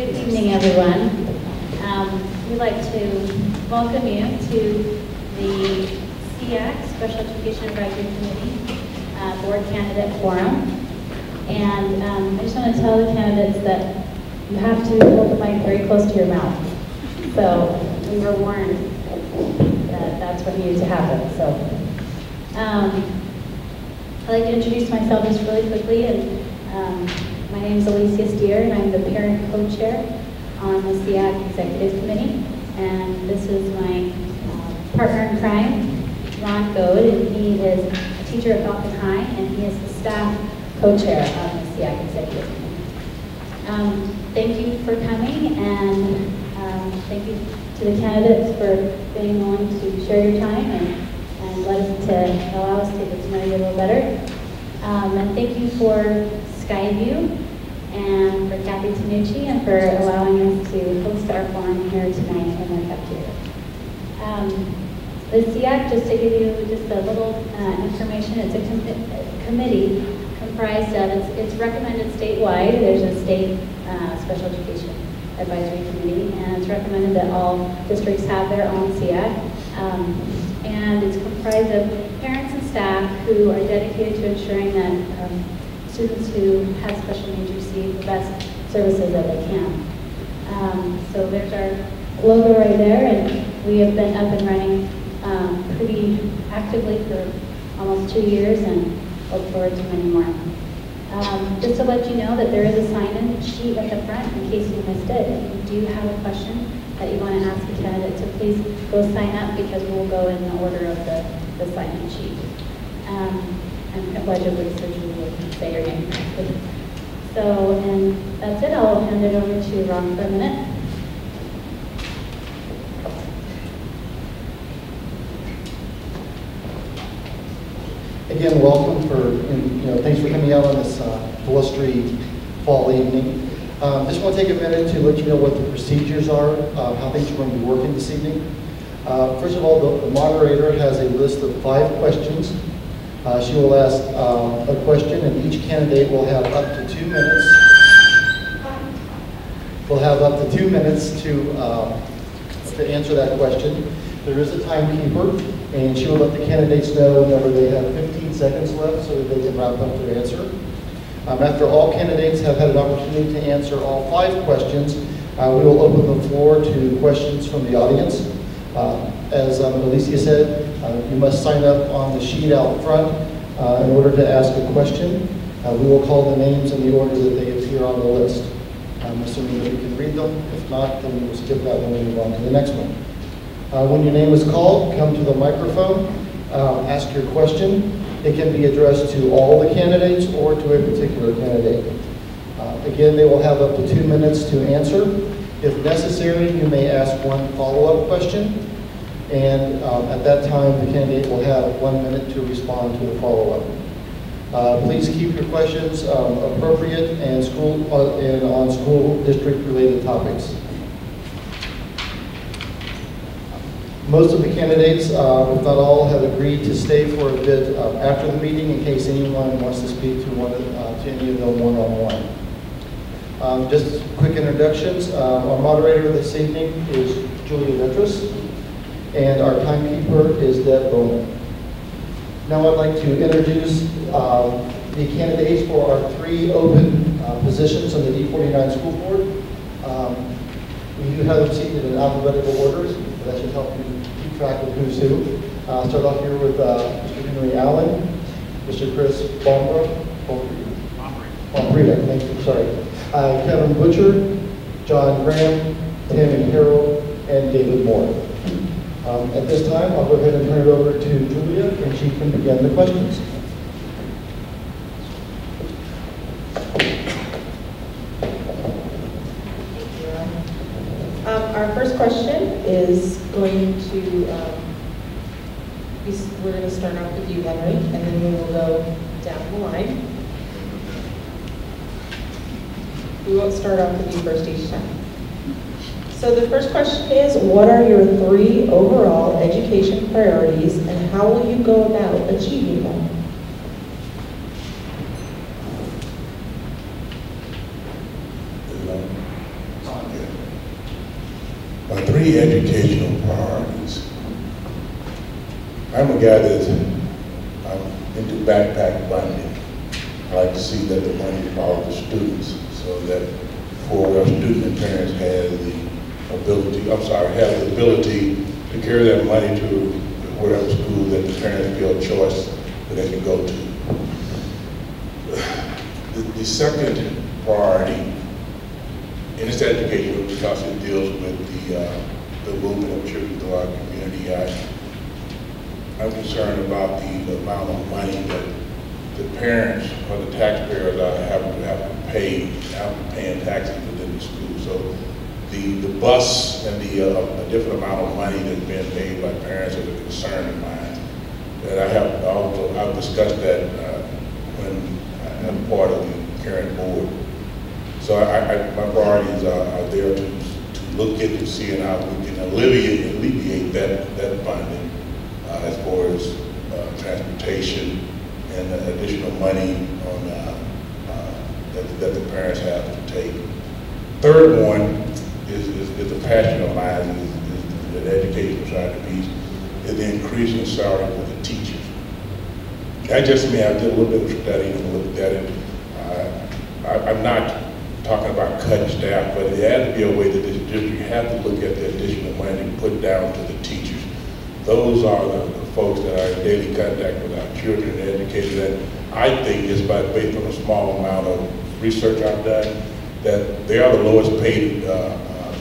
Good evening, everyone. We'd like to welcome you to the SEAC, Special Education Advisory Committee Board Candidate Forum. And I just want to tell the candidates that you have to hold the mic very close to your mouth. So we were warned that that's what needed to happen. So I'd like to introduce myself just really quickly. And my name is Alicia Stier, and I'm the parent co-chair on the SEAC Executive Committee. And this is my partner in crime, Ron Goad, and he is a teacher at Falcon High, and he is the staff co-chair on the SEAC Executive Committee. Thank you for coming, and thank you to the candidates for being willing to share your time and allow us to get to know you a little better. And thank you for Skyview and for Kathy Tanucci and for allowing us to host our forum here tonight in the cafeteria. The SEAC, just to give you just a little information, it's a committee comprised of, it's recommended statewide. There's a state special education advisory committee, and it's recommended that all districts have their own SEAC. And it's comprised of parents and staff who are dedicated to ensuring that students who have special needs receive the best services that they can. So there's our logo right there, and we have been up and running pretty actively for almost 2 years and look forward to many more. Just to let you know that there is a sign-in sheet at the front in case you missed it. If you do have a question that you want to ask a candidate, so please go sign up because we'll go in the order of the sign-in sheet. And allegedly, so you will say your name correctly. So, and that's it. I'll hand it over to Ron for a minute. Again, welcome thanks for coming out on this blustery fall evening. Just want to take a minute to let you know what the procedures are, how things are going to be working this evening. First of all, the moderator has a list of 5 questions. She will ask a question, and each candidate will have up to 2 minutes. Will have up to 2 minutes to answer that question. There is a timekeeper, and she will let the candidates know whenever they have 15 seconds left so that they can wrap up their answer. After all candidates have had an opportunity to answer all 5 questions, we will open the floor to questions from the audience. As Alicia said, you must sign up on the sheet out front in order to ask a question. We will call the names in the order that they appear on the list. I'm assuming that you can read them. If not, then we will skip that one and move on to the next one. When your name is called, come to the microphone, ask your question. It can be addressed to all the candidates or to a particular candidate. Again, they will have up to 2 minutes to answer. If necessary, you may ask one follow-up question, and at that time, the candidate will have 1 minute to respond to the follow-up. Please keep your questions appropriate and on school district-related topics. Most of the candidates, if not all, have agreed to stay for a bit after the meeting in case anyone wants to speak to any of them one-on-one. Just quick introductions. Our moderator this evening is Julia Vetras, and our timekeeper is Deb Bowman. Now I'd like to introduce the candidates for our 3 open positions on the D49 School Board. We do have them seated in alphabetical orders, so that should help you keep track of who's who. Start off here with Mr. Henry Allen, Mr. Chris Bombrita, thank you, sorry. Kevin Butcher, John Graham, Tammy Harrell, and David Moore. At this time, I'll go ahead and turn it over to Julia, and she can begin the questions. Our first question is going to, we're going to start off with you, Henry, and then we will go down the line. We won't start off with you first each time. So the first question is, what are your 3 overall education priorities, and how will you go about achieving them? My 3 educational priorities. I'm a guy that's into backpack funding. I like to see that the money follows the students so that for our student and parents have the ability to carry that money to whatever school that the parents feel choice that they can go to. The second priority in this education, because it deals with the movement of children through our community, I'm concerned about the amount of money that the parents or the taxpayers are having to pay, paying taxes within the school. So the bus and a different amount of money that's being paid by parents is a concern of mine. And I've discussed that when I'm part of the current board. So my priorities are there to look at and see how we can alleviate that funding as far as transportation and additional money on that the parents have to take. Third one is a passion of mine, is the educational side of the piece, is the increase in salary for the teachers. I did a little bit of studying and looked at it. I'm not talking about cutting staff, but it has to be a way that this district have to look at the additional money put down to the teachers. Those are the folks that are in daily contact with our children and educators. And I think just based on a small amount of research I've done, that they are the lowest paid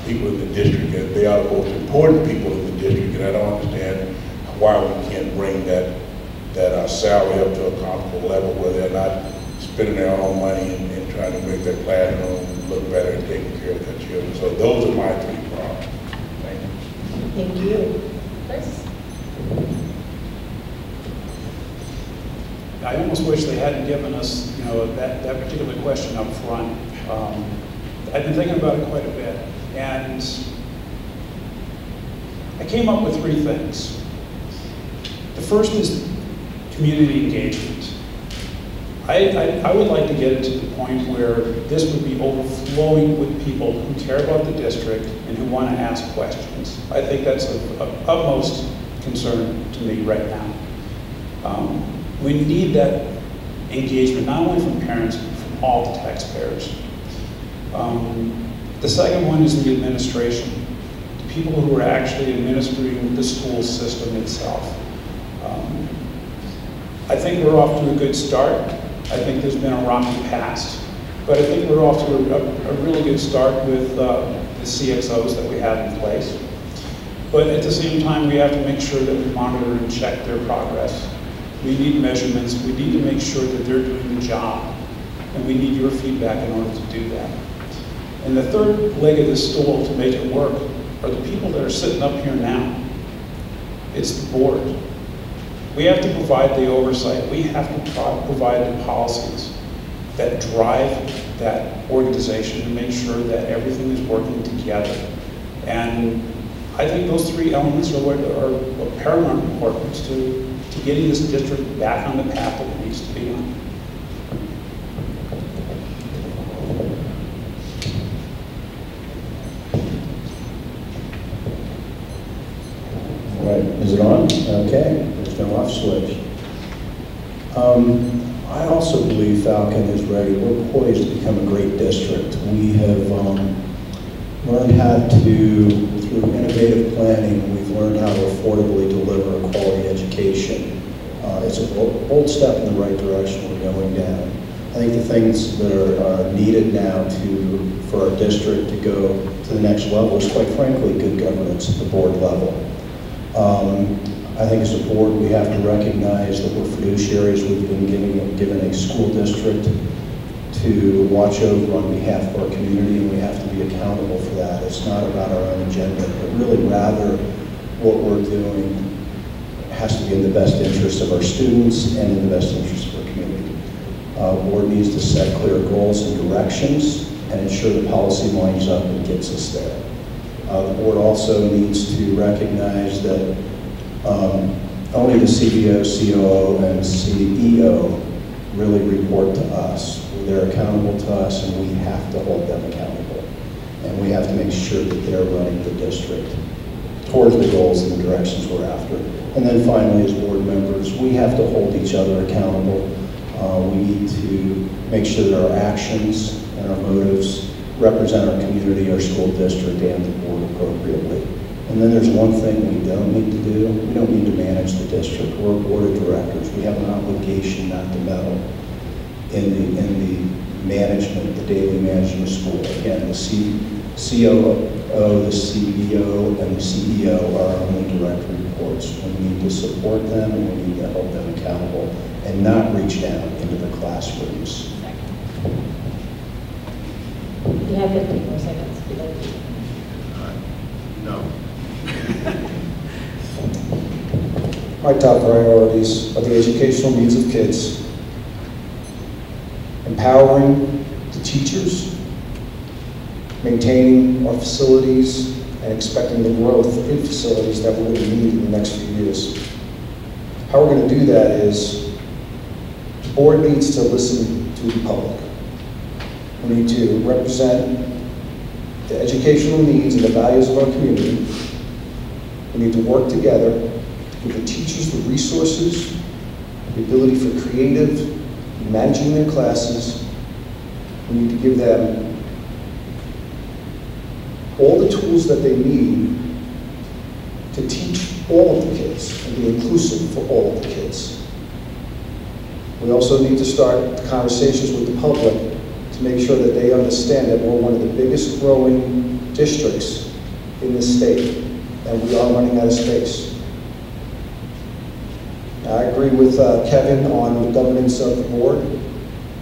people in the district, and they are the most important people in the district. And I don't understand why we can't bring that salary up to a comfortable level where they're not spending their own money and trying to make their classroom look better and taking care of their children. So those are my 3 problems. Thank you. Thank you. Chris? I almost wish they hadn't given us, that particular question up front. I've been thinking about it quite a bit, and I came up with 3 things. The first is community engagement. I would like to get it to the point where this would be overflowing with people who care about the district and who want to ask questions. I think that's of utmost concern to me right now. We need that engagement, not only from parents, but from all the taxpayers. The second one is the administration, the people who are actually administering the school system itself. I think we're off to a good start. I think there's been a rocky past, but I think we're off to a really good start with the CXOs that we have in place. But at the same time, we have to make sure that we monitor and check their progress. We need measurements. We need to make sure that they're doing the job, and we need your feedback in order to do that. And the third leg of this stool to make it work are the people that are sitting up here now. It's the board. We have to provide the oversight. We have to provide the policies that drive that organization to make sure that everything is working together. And I think those 3 elements are of paramount importance to getting this district back on the path that it needs to be on. All right, is it on? Okay, there's no off switch. I also believe Falcon is ready. We're poised to become a great district. We have learned how to, through innovative planning, we've learned how to affordably deliver a quality education. It's a bold step in the right direction. We're going down. I think the things that are needed now for our district to go to the next level is, quite frankly, good governance at the board level. I think as a board, we have to recognize that we're fiduciaries. We've been given a school district to watch over on behalf of our community, and we have to be accountable for that. It's not about our own agenda, but really rather what we're doing has to be in the best interest of our students and in the best interest of our community. Board needs to set clear goals and directions and ensure the policy lines up and gets us there. The board also needs to recognize that only the CBO, COO, and CEO really report to us. They're accountable to us, and we have to hold them accountable. and we have to make sure that they're running the district towards the goals and the directions we're after. And then finally, as board members, we have to hold each other accountable. We need to make sure that our actions and our motives represent our community, our school district, and the board appropriately. And then there's one thing we don't need to do. We don't need to manage the district. We're a board of directors. We have an obligation not to meddle in the management, the daily management of school. Again, the COO, the CBO, and the CEO are our only direct reports. We need to support them, and we need to hold them accountable and not reach down into the classrooms. You have 15 more seconds. if you'd like to. No. My top priorities are the educational needs of kids, empowering the teachers, maintaining our facilities, and expecting the growth in facilities that we're going to need in the next few years. How we're going to do that is the board needs to listen to the public. We need to represent the educational needs and the values of our community. We need to work together, give the teachers the resources, the ability for creative, managing their classes. We need to give them all the tools that they need to teach all of the kids and be inclusive for all of the kids. We also need to start conversations with the public to make sure that they understand that we're one of the biggest growing districts in the state, and we are running out of space. I agree with Kevin on the governance of the board.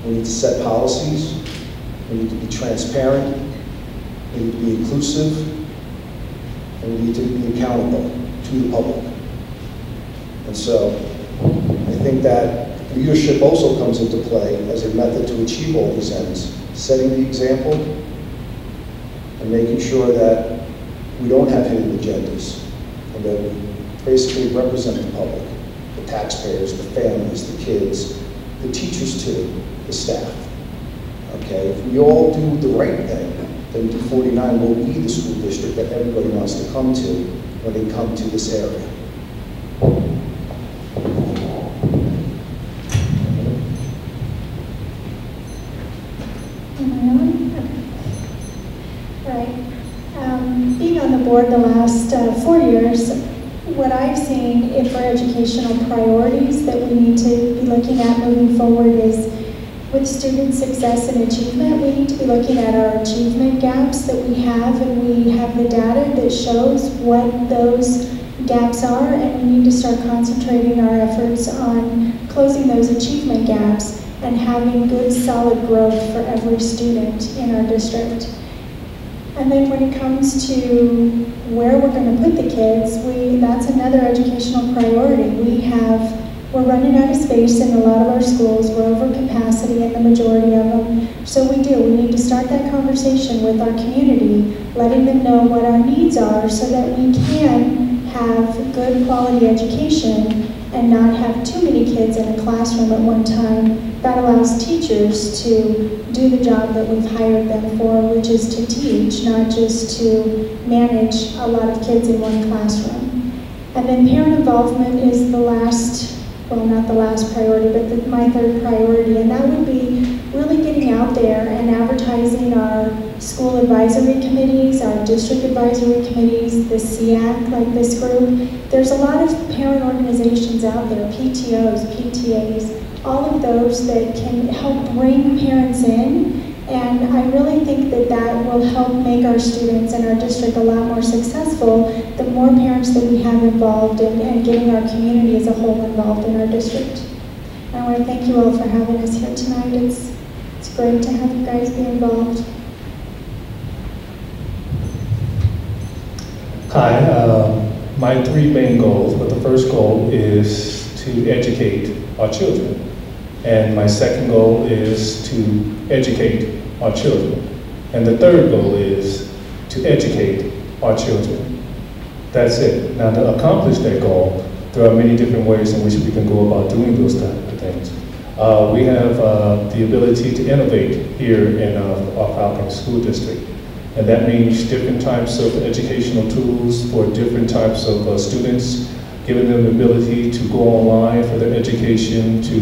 We need to set policies. We need to be transparent. We need to be inclusive. And we need to be accountable to the public. And so I think that leadership also comes into play as a method to achieve all these ends, setting the example and making sure that we don't have hidden agendas and that we basically represent the public, the taxpayers, the families, the kids, the teachers too, the staff. Okay, if we all do the right thing, then D49 will be the school district that everybody wants to come to when they come to this area. Being on the board the last 4 years, what I've seen for educational priorities that we need to be looking at moving forward is with student success and achievement, we need to be looking at our achievement gaps that we have, and we have the data that shows what those gaps are, and we need to start concentrating our efforts on closing those achievement gaps and having good solid growth for every student in our district. And then when it comes to where we're going to put the kids, that's another educational priority. We're running out of space in a lot of our schools. We're over capacity in the majority of them. So we need to start that conversation with our community, letting them know what our needs are so that we can have good quality education and not have too many kids in a classroom at one time. That allows teachers to do the job that we've hired them for, which is to teach, not just to manage a lot of kids in one classroom. And then parent involvement is the last, well, not the last priority, but my third priority, and that would be really getting out there and advertising our school advisory committees, our district advisory committees, the SEAC, like this group. There's a lot of parent organizations out there, PTOs, PTAs, all of those that can help bring parents in, and I really think that that will help make our students and our district a lot more successful the more parents that we have involved and getting our community as a whole involved in our district. And I want to thank you all for having us here tonight. It's great to have you guys be involved. Hi, my three main goals, but the first goal is to educate our children. And my second goal is to educate our children. And the third goal is to educate our children. That's it. Now, to accomplish that goal, there are many different ways in which we can go about doing those type of things. We have the ability to innovate here in our Falcon School District. And that means different types of educational tools for different types of students, giving them the ability to go online for their education, to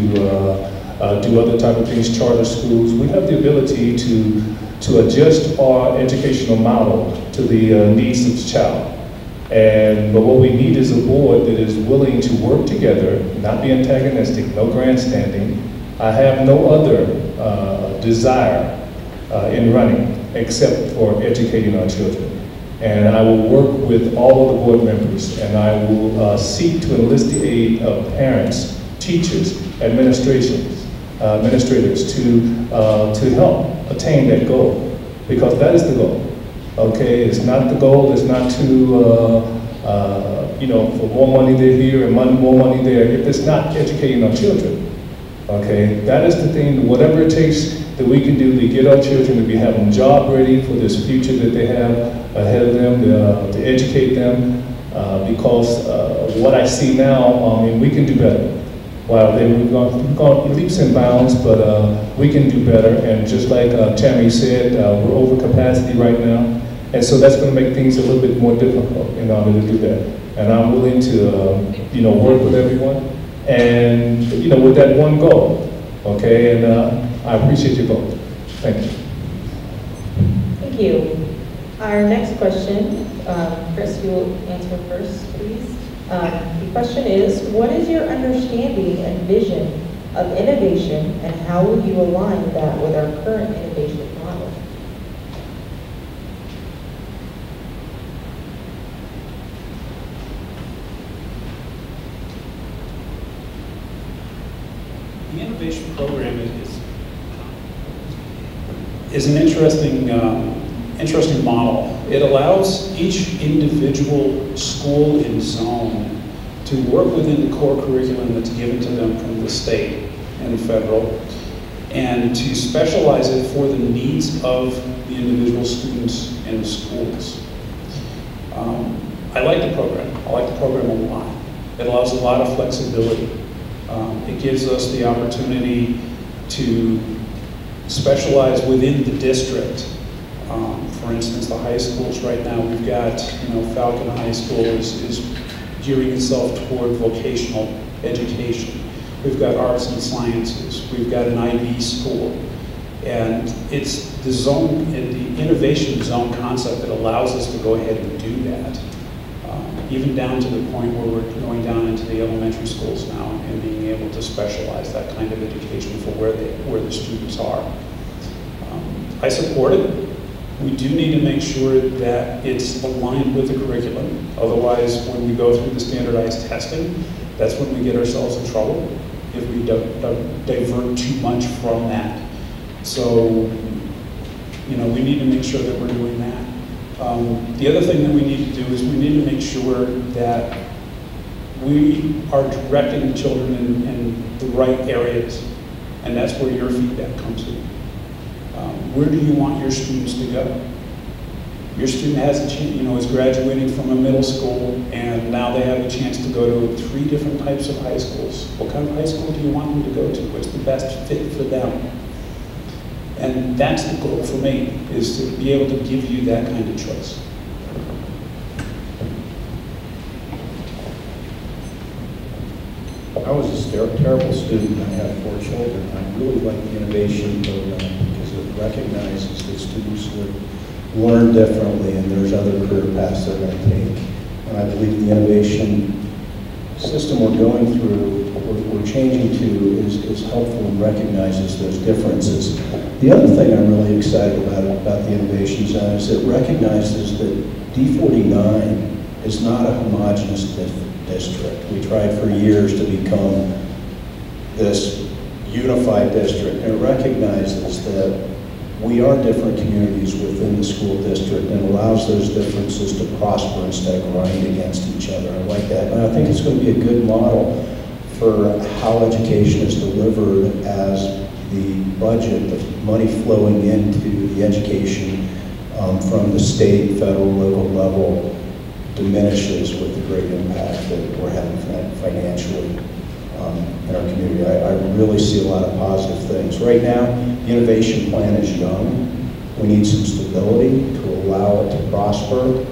do other type of things, charter schools. We have the ability to adjust our educational model to the needs of the child. But what we need is a board that is willing to work together, not be antagonistic, no grandstanding. I have no other desire in running except for educating our children. And I will work with all of the board members, and I will seek to enlist the aid of parents, teachers, administrators to help attain that goal, because that is the goal. Okay, it's not the goal. It's not to for more money here and more money there. If it's not educating our children, okay, that is the thing. Whatever it takes that we can do to get our children to be having job ready for this future that they have ahead of them, to educate them, because what I see now, we can do better. Wow, we've gone leaps and bounds, but we can do better. And just like Tammy said, we're over capacity right now. And so that's going to make things a little bit more difficult in order to do that. And I'm willing to, work with everyone, and with that one goal. Okay, and I appreciate your vote. Thank you. Thank you. Our next question, Chris, you will answer first, please. The question is, what is your understanding and vision of innovation, and how will you align that with our current innovation model? The innovation program is an interesting model. It allows each individual school and zone to work within the core curriculum that's given to them from the state and federal, and to specialize it for the needs of the individual students in the schools. I like the program. I like the program a lot. It allows a lot of flexibility. It gives us the opportunity to specialize within the district. For instance, the high schools right now, we've got, Falcon High School is gearing itself toward vocational education. We've got arts and sciences. We've got an IB school. And it's the zone, the innovation zone concept that allows us to go ahead and do that. Even down to the point where we're going down into the elementary schools now and being able to specialize that kind of education for where the students are. I support it. We do need to make sure that it's aligned with the curriculum. Otherwise, when we go through the standardized testing, that's when we get ourselves in trouble if we divert too much from that. So, we need to make sure that we're doing that. The other thing that we need to do is we need to make sure that we are directing the children in the right areas, and that's where your feedback comes in. Where do you want your students to go? Your student has a chance, is graduating from a middle school, and now they have a chance to go to 3 different types of high schools. What kind of high school do you want them to go to? What's the best fit for them? And that's the goal for me, is to be able to give you that kind of choice. I was a terrible student. I have 4 children. I really like the innovation program because it recognizes that students would learn differently, and there's other career paths they're going to take. And I believe the innovation system we're going through, we're changing to, is helpful and recognizes those differences. The other thing I'm really excited about the Innovation Zone is it recognizes that D49 is not a homogeneous district. We tried for years to become this unified district, and it recognizes that we are different communities within the school district and allows those differences to prosper instead of grind against each other. I like that. And I think it's going to be a good model for how education is delivered as the budget, the money flowing into the education from the state, federal, local level diminishes with the great impact that we're having financially in our community. I really see a lot of positive things. Right now, the innovation plan is young, We need some stability to allow it to prosper,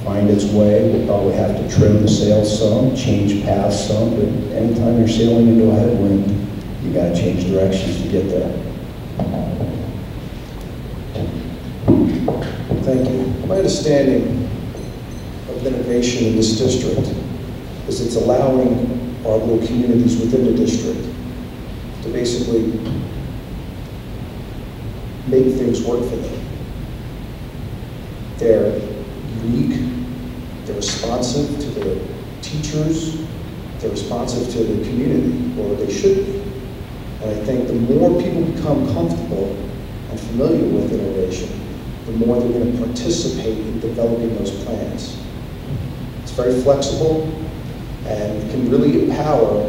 find its way. We'll probably have to trim the sails some, change paths some, but anytime you're sailing into a headwind, you got to change directions to get there. Thank you. My understanding of innovation in this district is it's allowing our little communities within the district to basically make things work for them. They're unique, they're responsive to the teachers, they're responsive to the community, or they should be. And I think the more people become comfortable and familiar with innovation, the more they're going to participate in developing those plans. It's very flexible, and it can really empower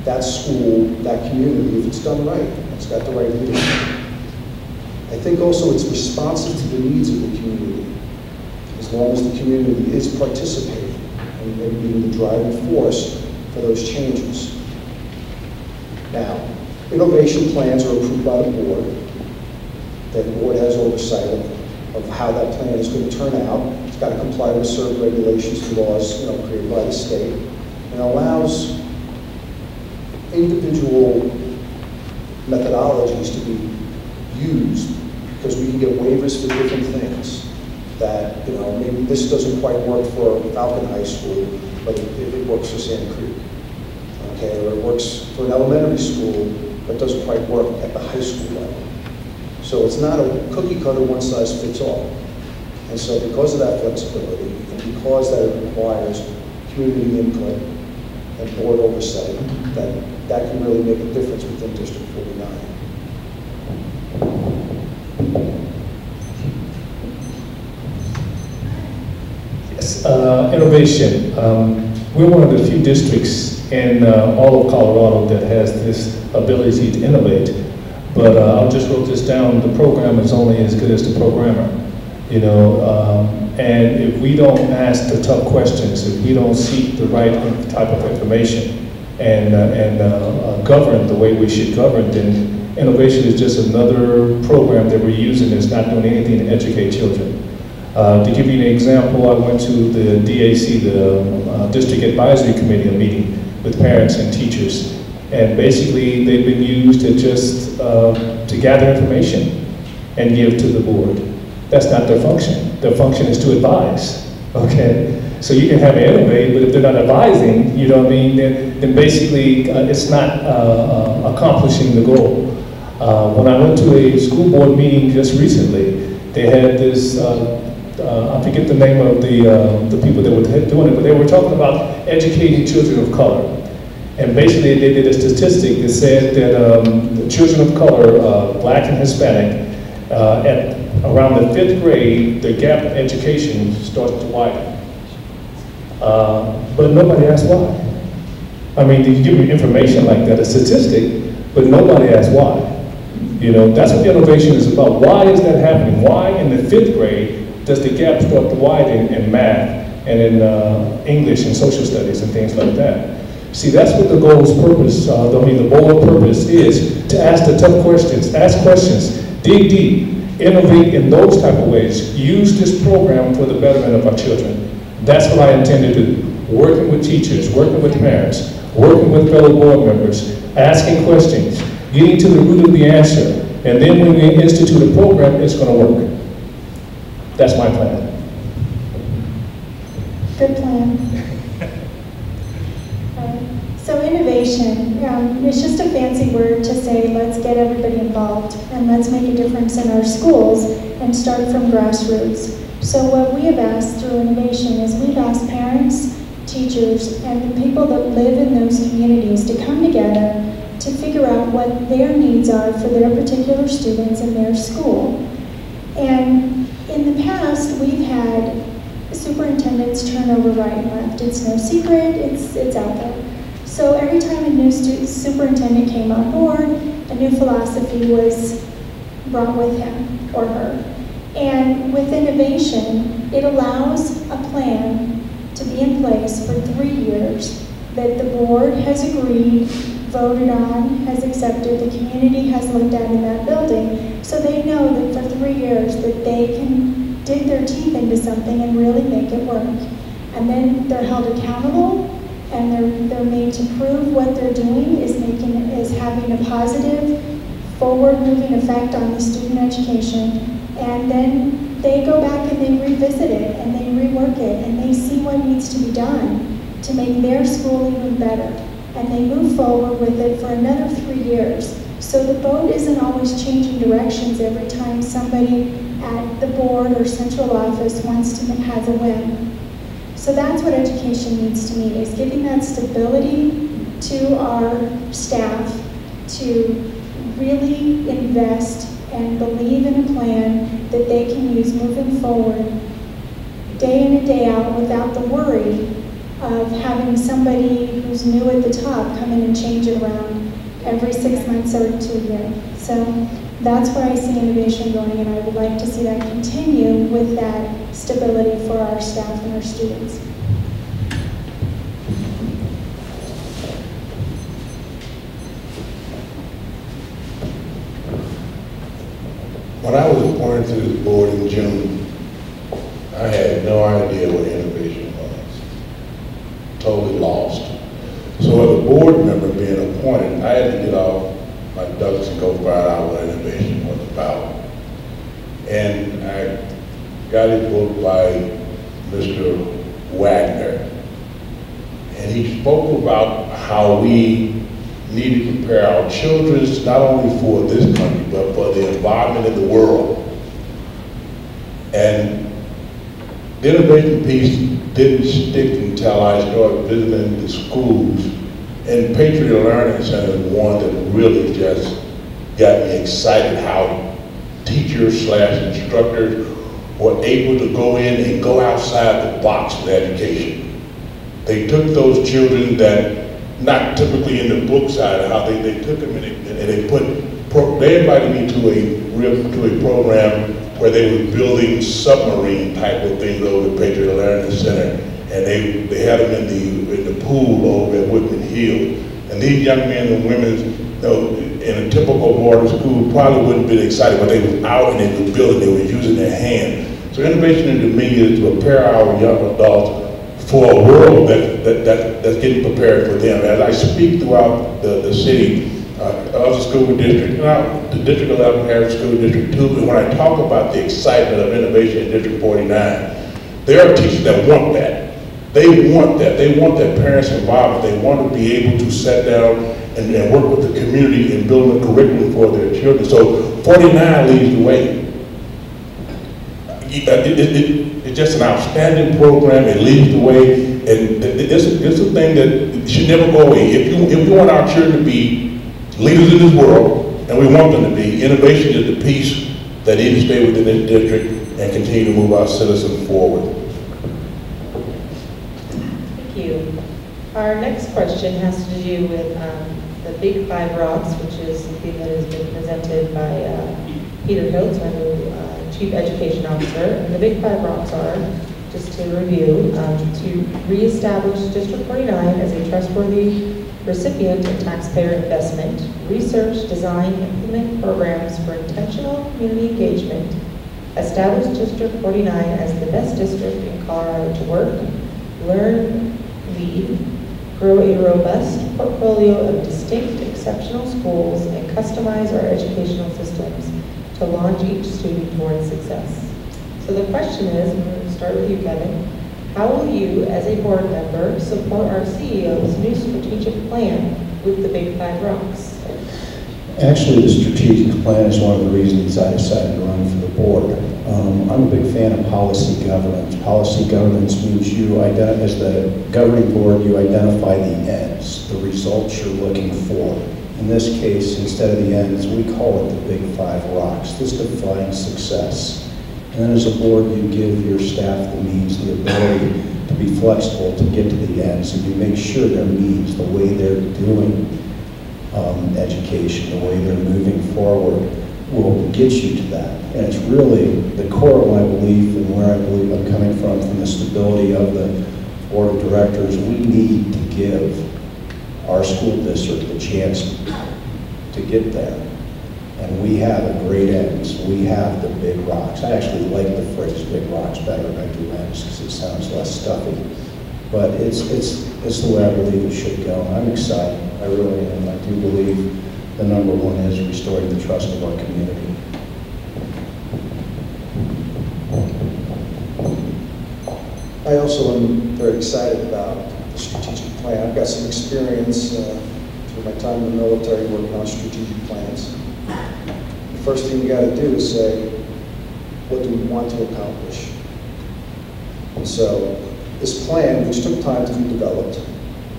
that school, that community, if it's done right. It's got the right leadership. I think also it's responsive to the needs of the community, as long as the community is participating and being the driving force for those changes. Now, innovation plans are approved by the board. The board has oversight of how that plan is going to turn out. It's got to comply with certain regulations and laws, created by the state, and allows individual methodologies to be used, because we can get waivers for different things. That, maybe this doesn't quite work for Falcon High School, but it works for Santa Cruz. Okay, or it works for an elementary school, but doesn't quite work at the high school level. So it's not a cookie cutter, one size fits all. And so because of that flexibility, and because that it requires community input and board oversight, that can really make a difference within District 49. Yes, innovation. We're one of the few districts in all of Colorado that has this ability to innovate. But I just wrote this down, the program is only as good as the programmer. And if we don't ask the tough questions, if we don't seek the right type of information and govern the way we should govern, then innovation is just another program that we're using that's not doing anything to educate children. To give you an example, I went to the DAC, the District Advisory Committee, a meeting with parents and teachers. And basically, they've been used to just to gather information and give to the board. That's not their function. Their function is to advise, okay? So you can have an innovate, but if they're not advising, you know what I mean, then basically it's not accomplishing the goal. When I went to a school board meeting just recently, they had this, I forget the name of the people that were doing it, but they were talking about educating children of color. And basically they did a statistic that said that the children of color, black and Hispanic, at around the 5th grade, the gap in education started to widen. But nobody asked why. I mean, you give me information like that, a statistic, but nobody asked why. That's what the innovation is about. Why is that happening? Why in the 5th grade does the gap start to widen in math and in English and social studies and things like that? See, that's what the goal's purpose, the board purpose is, to ask the tough questions, ask questions, dig deep, innovate in those type of ways, use this program for the betterment of our children. That's what I intend to do, working with teachers, working with parents, working with fellow board members, asking questions, getting to the root of the answer, and then when we institute a program, it's going to work. That's my plan. Good plan. So innovation, it's just a fancy word to say let's get everybody involved and let's make a difference in our schools and start from grassroots. So what we have asked through innovation is we've asked parents, teachers, and the people that live in those communities to come together to figure out what their needs are for their particular students in their school. And in the past, we've had superintendents turn over right and left. It's no secret, it's out there. So every time a new superintendent came on board, a new philosophy was brought with him or her. And with innovation, it allows a plan to be in place for 3 years that the board has agreed voted on, has accepted, the community has looked at in that building. So they know that for 3 years that they can dig their teeth into something and really make it work. And then they're held accountable, and they're made to prove what they're doing is having a positive, forward-moving effect on the student education. And then they go back and they revisit it and they rework it and they see what needs to be done to make their school even better. And they move forward with it for another 3 years. So the boat isn't always changing directions every time somebody at the board or central office has a whim. So that's what education needs to me, is giving that stability to our staff to really invest and believe in a plan that they can use moving forward, day in and day out, without the worry of having somebody who's new at the top come in and change it around every 6 months or to a year. So that's where I see innovation going, and I would like to see that continue with that stability for our staff and our students. When I was appointed to this board in June, I had no idea what innovation was. Totally lost. So as a board member being appointed, I had to get off my ducks and go find out what innovation was about. And I got a book by Mr. Wagner. And he spoke about how we need to prepare our children not only for this country, but for the environment in the world. And the innovation piece didn't stick until I started visiting the schools. And Patriot Learning Center is one that really just got me excited, how teachers / instructors were able to go in and go outside the box with education. They took those children that not typically in the book side of how they took them and they invited me to a program where they were building submarine type of things over at Patriot Learning Center, and they had them in the pool over at Whitman Hill. And these young men and women, you know, in a typical boarding school probably wouldn't be excited, but they were out and they were building, they were using their hands. So innovation to me is to prepare our young adults for a world that's getting prepared for them. As I speak throughout the city, of the school district, the District 11 Harris School District 2, and when I talk about the excitement of innovation in District 49, there are teachers that want that. They want that. They want their parents involved. They want to be able to sit down and work with the community and build a curriculum for their children. So 49 leads the way. It's just an outstanding program. It leads the way, and this is a thing that should never go away. If we want our children to be leaders in this world, and we want them to be, innovation is the piece that needs to stay within this district and continue to move our citizens forward. Thank you. Our next question has to do with the Big 5 Rocks, which is something that has been presented by Peter Hiltz, our new Chief Education Officer. And the Big 5 Rocks are, just to review, to reestablish District 49 as a trustworthy recipient of taxpayer investment, research, design, implement programs for intentional community engagement, establish District 49 as the best district in Colorado to work, learn, lead, grow a robust portfolio of distinct, exceptional schools, and customize our educational systems to launch each student towards success. So the question is, I'm going to start with you, Kevin. How will you, as a board member, support our CEO's new strategic plan with the Big 5 Rocks? Actually, the strategic plan is one of the reasons I decided to run for the board. I'm a big fan of policy governance. Policy governance means as the governing board, you identify the ends, the results you're looking for. In this case, instead of the ends, we call it the Big 5 Rocks. This defines success. And then as a board, you give your staff the means, the ability to be flexible to get to the ends, and you make sure their needs, the way they're doing education, the way they're moving forward, will get you to that. And it's really the core of my belief and where I believe I'm coming from the stability of the board of directors. We need to give our school district the chance to get there. And we have a great ends. We have the big rocks. I actually like the phrase big rocks better than I do ends because it sounds less stuffy. But it's the way I believe it should go. I'm excited. I really am. I do believe the number one is restoring the trust of our community. I also am very excited about the strategic plan. I've got some experience through my time in the military working on strategic plans. The first thing you got to do is say, what do we want to accomplish? And so this plan, which took time to be developed,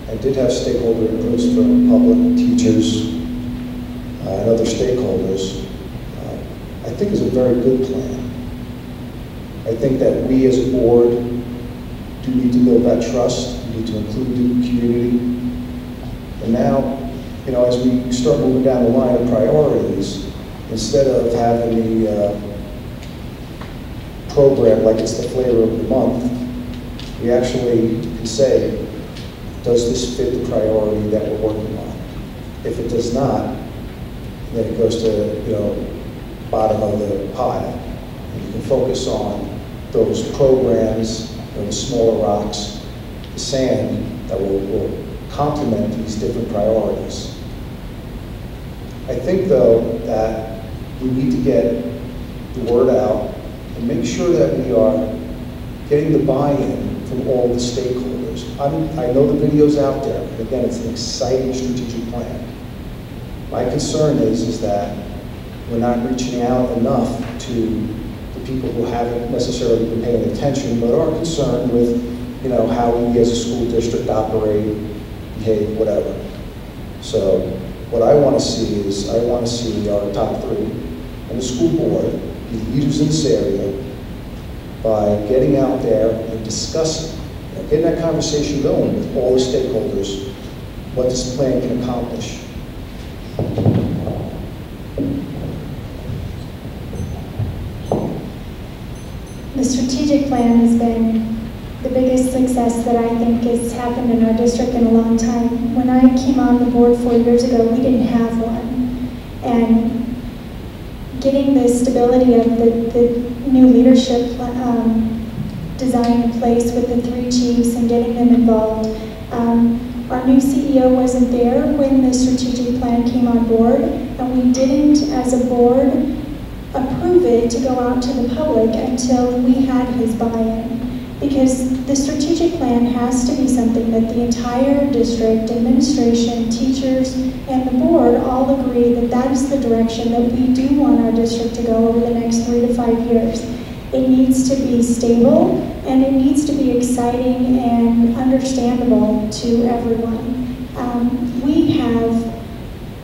and did have stakeholder inputs from public, teachers, and other stakeholders, I think is a very good plan. I think that we as a board do need to build that trust. We need to include the community. And now, you know, as we start moving down the line of priorities, instead of having the program like it's the flavor of the month, we actually can say, does this fit the priority that we're working on? If it does not, then it goes to, you know, bottom of the pile. And you can focus on those programs, you know, the smaller rocks, the sand that will complement these different priorities. I think, though, that we need to get the word out and make sure that we are getting the buy-in from all the stakeholders. I know the video's out there, and again, it's an exciting strategic plan. My concern is that we're not reaching out enough to the people who haven't necessarily been paying attention, but are concerned with, you know, how we as a school district operate, behave, whatever. So what I want to see is, I want to see our top three and the school board be leaders in this area by getting out there and discussing, you know, getting that conversation going with all the stakeholders, what this plan can accomplish. The strategic plan has been the biggest success that I think has happened in our district in a long time. When I came on the board 4 years ago, we didn't have one. And getting the stability of the new leadership design in place with the 3 chiefs and getting them involved. Our new CEO wasn't there when the strategic plan came on board, and we didn't, as a board, approve it to go out to the public until we had his buy-in. Because the strategic plan has to be something that the entire district, administration, teachers, and the board all agree that that is the direction that we do want our district to go over the next 3 to 5 years. It needs to be stable, and it needs to be exciting and understandable to everyone. We have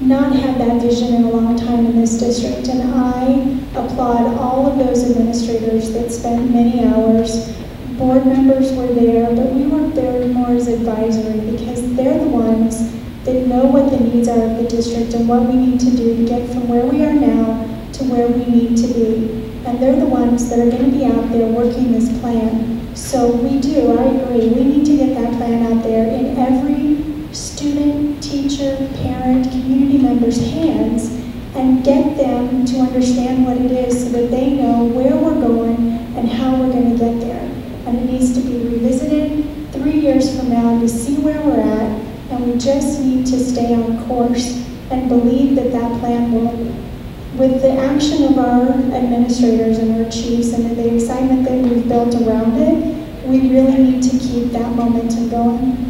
not had that vision in a long time in this district, and I applaud all of those administrators that spent many hours. Board members were there, but we weren't there more as advisory because they're the ones that know what the needs are of the district and what we need to do to get from where we are now to where we need to be. And they're the ones that are going to be out there working this plan. So I agree, we need to get that plan out there in every student, teacher, parent, community member's hands and get them to understand what it is so that they know where we're going and how we're going to get there. And it needs to be revisited 3 years from now to see where we're at, and we just need to stay on course and believe that that plan will, with the action of our administrators and our chiefs and the excitement that we've built around it, we really need to keep that momentum going.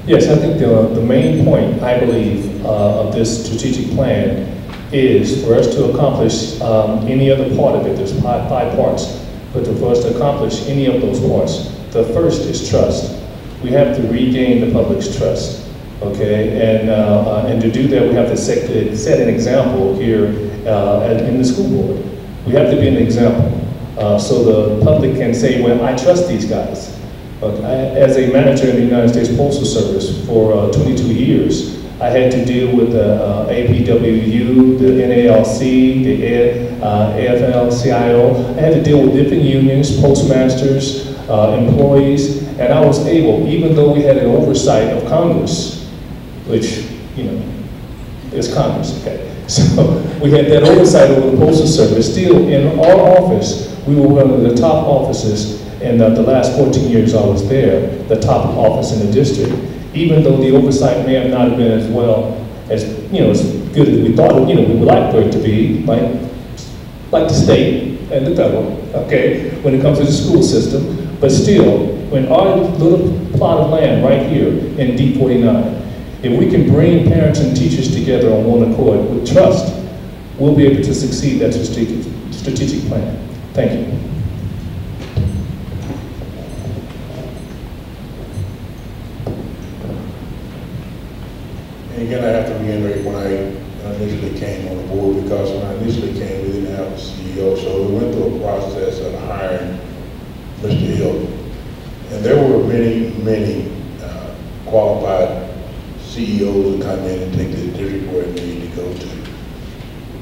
Yes, I think the main point, I believe, of this strategic plan is for us to accomplish any other part of it. There's 5 parts, but for us to accomplish any of those parts, the first is trust. We have to regain the public's trust, okay? And to do that, we have to set an example here in the school board. We have to be an example so the public can say, well, I trust these guys. As a manager in the United States Postal Service for 22 years, I had to deal with the APWU, the NALC, the AFL-CIO. I had to deal with different unions, postmasters, employees, and I was able, even though we had an oversight of Congress, which, you know, is Congress, okay? So we had that oversight over the Postal Service. Still, in our office, we were one of the top offices in the last 14 years I was there, the top office in the district. Even though the oversight may have not been as well as, you know, as good as we thought, you know, we would like for it to be, like the state and the federal, okay, when it comes to the school system. But still, when our little plot of land right here in D49, if we can bring parents and teachers together on one accord with trust, we'll be able to succeed that strategic plan. Thank you. And again, I have to reiterate when I initially came on the board, because when I initially came, we didn't have a CEO, so we went through a process of hiring Mr. Hill. And there were many qualified CEOs that come in and take the district where it needed to go to.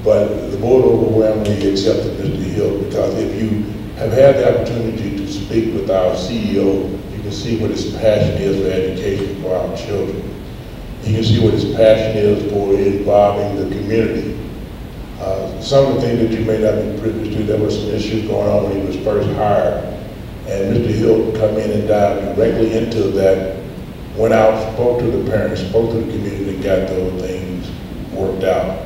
But the board overwhelmingly accepted Mr. Hill, because if you have had the opportunity to speak with our CEO, you can see what his passion is for education for our children. You can see what his passion is for involving the community. Some of the things that you may not be privy to, there were some issues going on when he was first hired. And Mr. Hill come in and dive directly into that, went out, spoke to the parents, spoke to the community, and got those things worked out.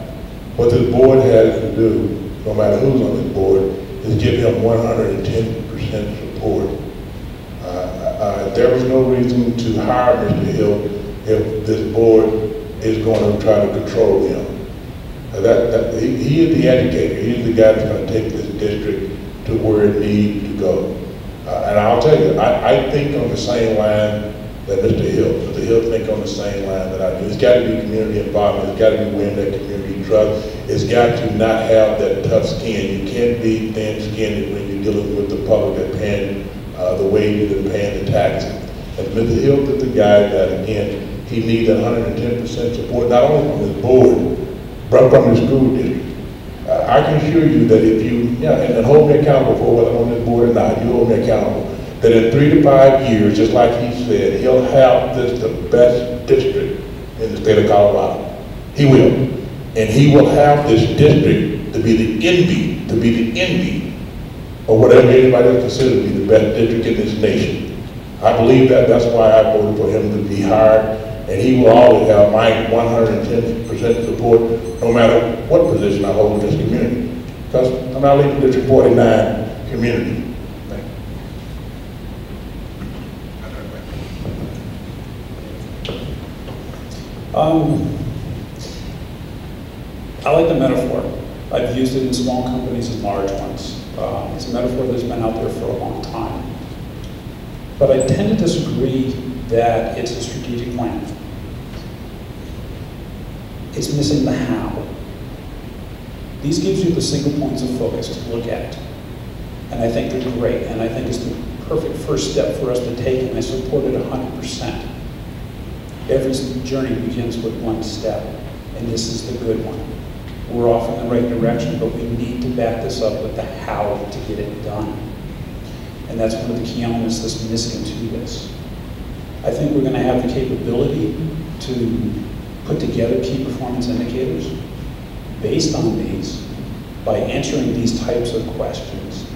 What this board has to do, no matter who's on this board, is give him 110% support. There was no reason to hire Mr. Hill if this board is going to try to control him. He is the educator. He is the guy that's going to take this district to where it needs to go. And I'll tell you, I think on the same line that Mr. Hill. Mr. Hill think on the same line that I do. It's got to be community involvement. It's got to be winning that community trust. It's got to not have that tough skin. You can't be thin-skinned when you're dealing with the public that paying the wages and paying the taxes. And Mr. Hill is the guy that, again, he needs 110% support, not only from his board, but from the school district. I can assure you that if you, and hold me accountable for whether I'm on this board or not, you hold me accountable, that in 3 to 5 years, just like he said, he'll have this the best district in the state of Colorado. He will. And he will have this district to be the envy, or whatever anybody else considers to be the best district in this nation. I believe that. That's why I voted for him to be hired. And he will always have my 110% support, no matter what position I hold in this community. Because I'm not leaving District 49 community. I like the metaphor. I've used it in small companies and large ones. It's a metaphor that's been out there for a long time. But I tend to disagree that it's a strategic plan. It's missing the how. These gives you the single points of focus to look at. And I think they're great, and I think it's the perfect first step for us to take, and I support it 100%. Every journey begins with one step, and this is the good one. We're off in the right direction, but we need to back this up with the how to get it done. And that's one of the key elements that's missing to this. I think we're going to have the capability to put together key performance indicators based on these by answering these types of questions.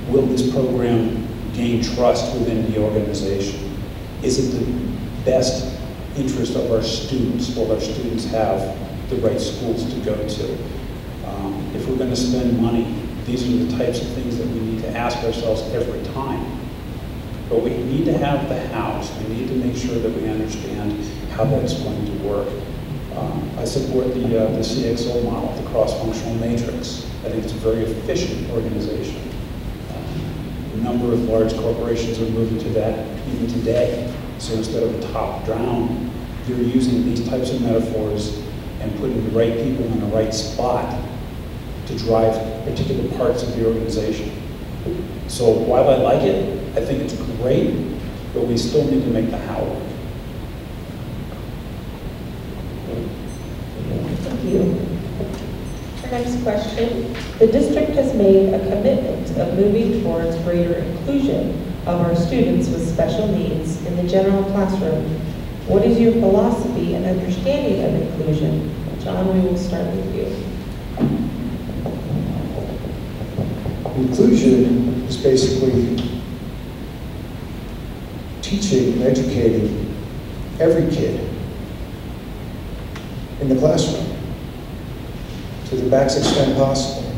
Will this program gain trust within the organization? Is it the best interest of our students? Will our students have the right schools to go to? If we're going to spend money, these are the types of things that we need to ask ourselves every time. But we need to have the hows. We need to make sure that we understand how that's going to work. I support the CXO model, the cross-functional matrix. I think it's a very efficient organization. A number of large corporations are moving to that even today. So instead of a top-down, you're using these types of metaphors and putting the right people in the right spot to drive particular parts of the organization. So while I like it, I think it's great, but we still need to make the how work. you. Our next question. The district has made a commitment of moving towards greater inclusion of our students with special needs in the general classroom. What is your philosophy and understanding of inclusion? John, we will start with you. Inclusion is basically teaching and educating every kid in the classroom to the max extent possible.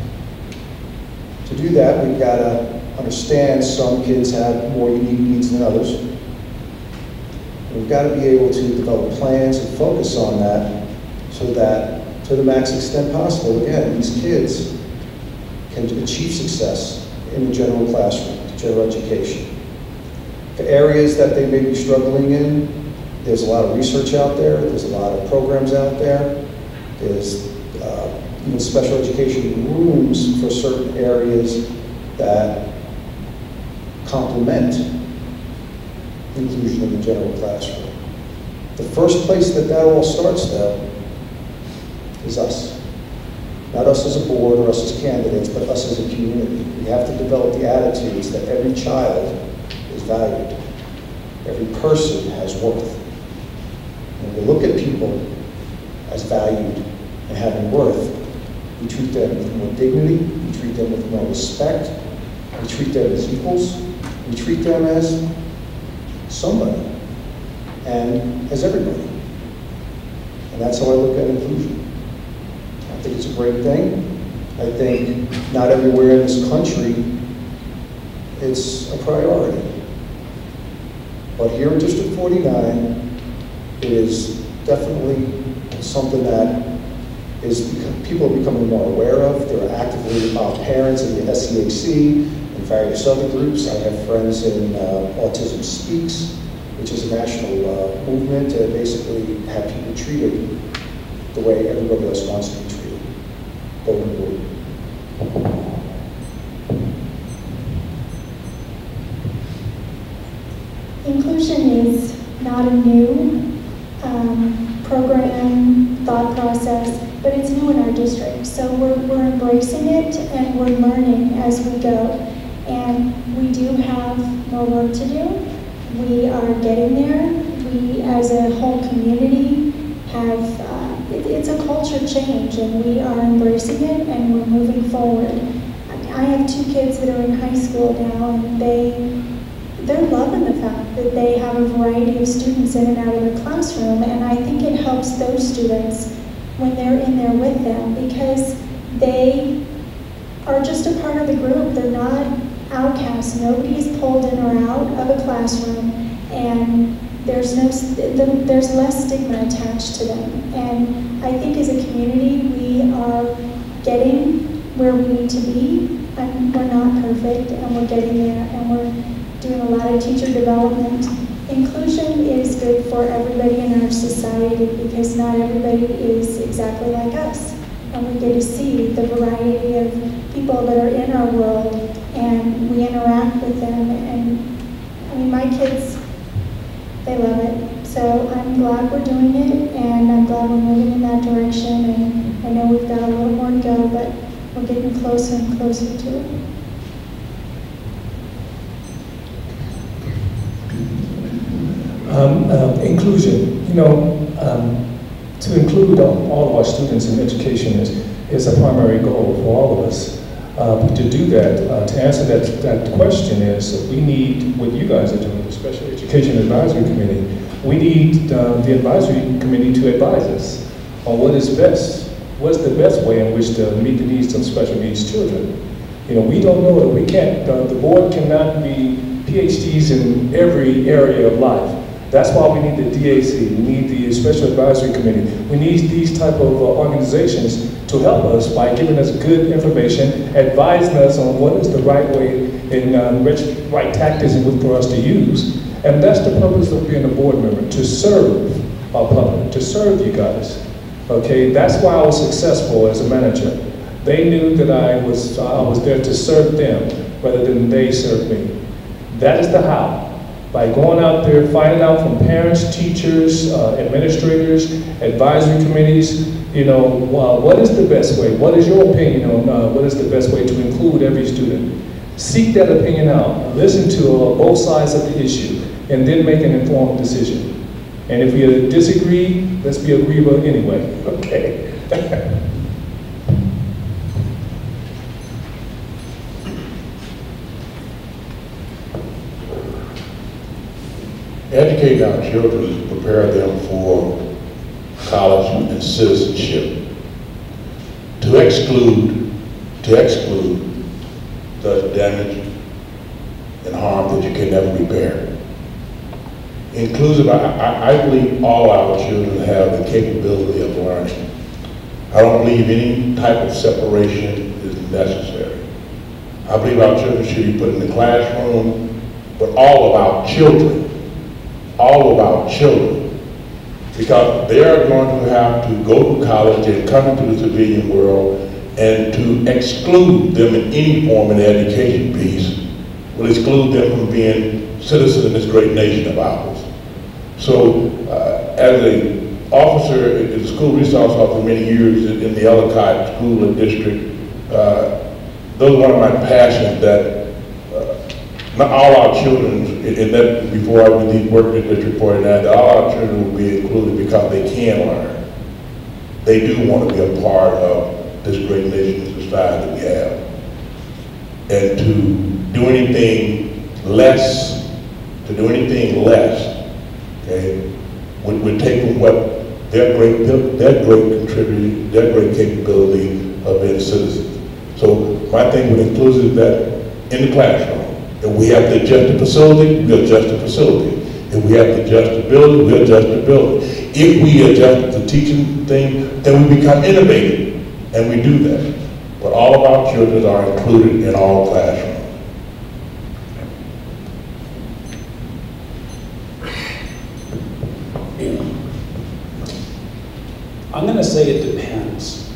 To do that, we've got to understand some kids have more unique needs than others. We've got to be able to develop plans and focus on that so that to the max extent possible, again, these kids can achieve success in the general classroom, general education. The areas that they may be struggling in, there's a lot of research out there, there's a lot of programs out there, there's even special education rooms for certain areas that complement inclusion in the general classroom. The first place that all starts, though, is us. Not us as a board or us as candidates, but us as a community. We have to develop the attitudes that every child is valued. Every person has worth. When we look at people as valued and having worth, we treat them with more dignity, we treat them with more respect, we treat them as equals, we treat them as somebody and as everybody. And that's how I look at inclusion. I think it's a great thing. I think not everywhere in this country it's a priority. But here in District 49, it is definitely something that people are becoming more aware of. There are actively parents in the SCHC and various other groups. I have friends in Autism Speaks, which is a national movement to basically have people treated the way everybody else wants to be treated. Golden Rule. Inclusion is not a new program, thought process, but it's new in our district. So we're embracing it and we're learning as we go. And we do have more work to do. We are getting there. We, as a whole community, have, it's a culture change and we are embracing it and we're moving forward. I have 2 kids that are in high school now and they're loving the fact that they have a variety of students in and out of their classroom, and I think it helps those students when they're in there with them because they are just a part of the group. They're not outcasts. Nobody is pulled in or out of a classroom, and there's less stigma attached to them. And I think as a community, we are getting where we need to be, and we're not perfect, and we're getting there, and we're doing a lot of teacher development. Inclusion is good for everybody in our society because not everybody is exactly like us. And we get to see the variety of people that are in our world and we interact with them. And I mean, my kids, they love it. So I'm glad we're doing it and I'm glad we're moving in that direction. And I know we've got a little more to go, but we're getting closer and closer to it. Inclusion, to include all of our students in education is a primary goal for all of us. But to do that, to answer that question is we need what you guys are doing, the Special Education Advisory Committee. We need the advisory committee to advise us on what is best. What's the best way in which to meet the needs of special needs children? We don't know it. We can't, the board cannot be PhDs in every area of life. That's why we need the DAC, we need the Special Advisory Committee. We need these type of organizations to help us by giving us good information, advising us on what is the right way and right tactics for us to use. And that's the purpose of being a board member, to serve our public, to serve you guys. Okay, that's why I was successful as a manager. They knew that I was there to serve them rather than they serve me. That is the how. by going out there, finding out from parents, teachers, administrators, advisory committees, you know, what is the best way? What is your opinion on what is the best way to include every student? Seek that opinion out, listen to both sides of the issue, and then make an informed decision. And if we disagree, let's be agreeable anyway, okay? Educating our children, prepare them for college and citizenship. To exclude does damage and harm that you can never repair. Inclusive, I believe all our children have the capability of learning. I don't believe any type of separation is necessary. I believe our children should be put in the classroom, but all of our children, because they are going to have to go to college and come into the civilian world, and to exclude them in any form of the education piece will exclude them from being citizens in this great nation of ours. So as an officer in the school resource officer for many years in the Ellicott School and District, those are one of my passions, that not all our children, and that before I worked in District 49, all our children will be included because they can learn. They do want to be a part of this great nation and society that we have. And to do anything less, okay, would take from what their great contribution, their great capability of being citizens. So my thing would include is that in the classroom, if we have to adjust the facility, we adjust the facility. If we have to adjust the building, we adjust the building. If we adjust the teaching thing, then we become innovative. And we do that. But all of our children are included in all classrooms. I'm going to say it depends.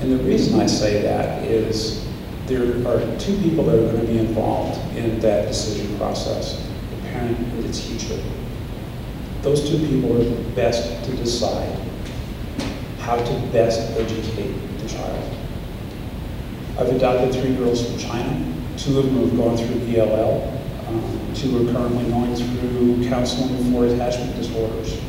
And the reason I say that is there are two people that are going to be involved in that decision process, the parent and the teacher. Those two people are best to decide how to best educate the child. I've adopted 3 girls from China. 2 of them have gone through ELL. 2 are currently going through counseling for attachment disorders.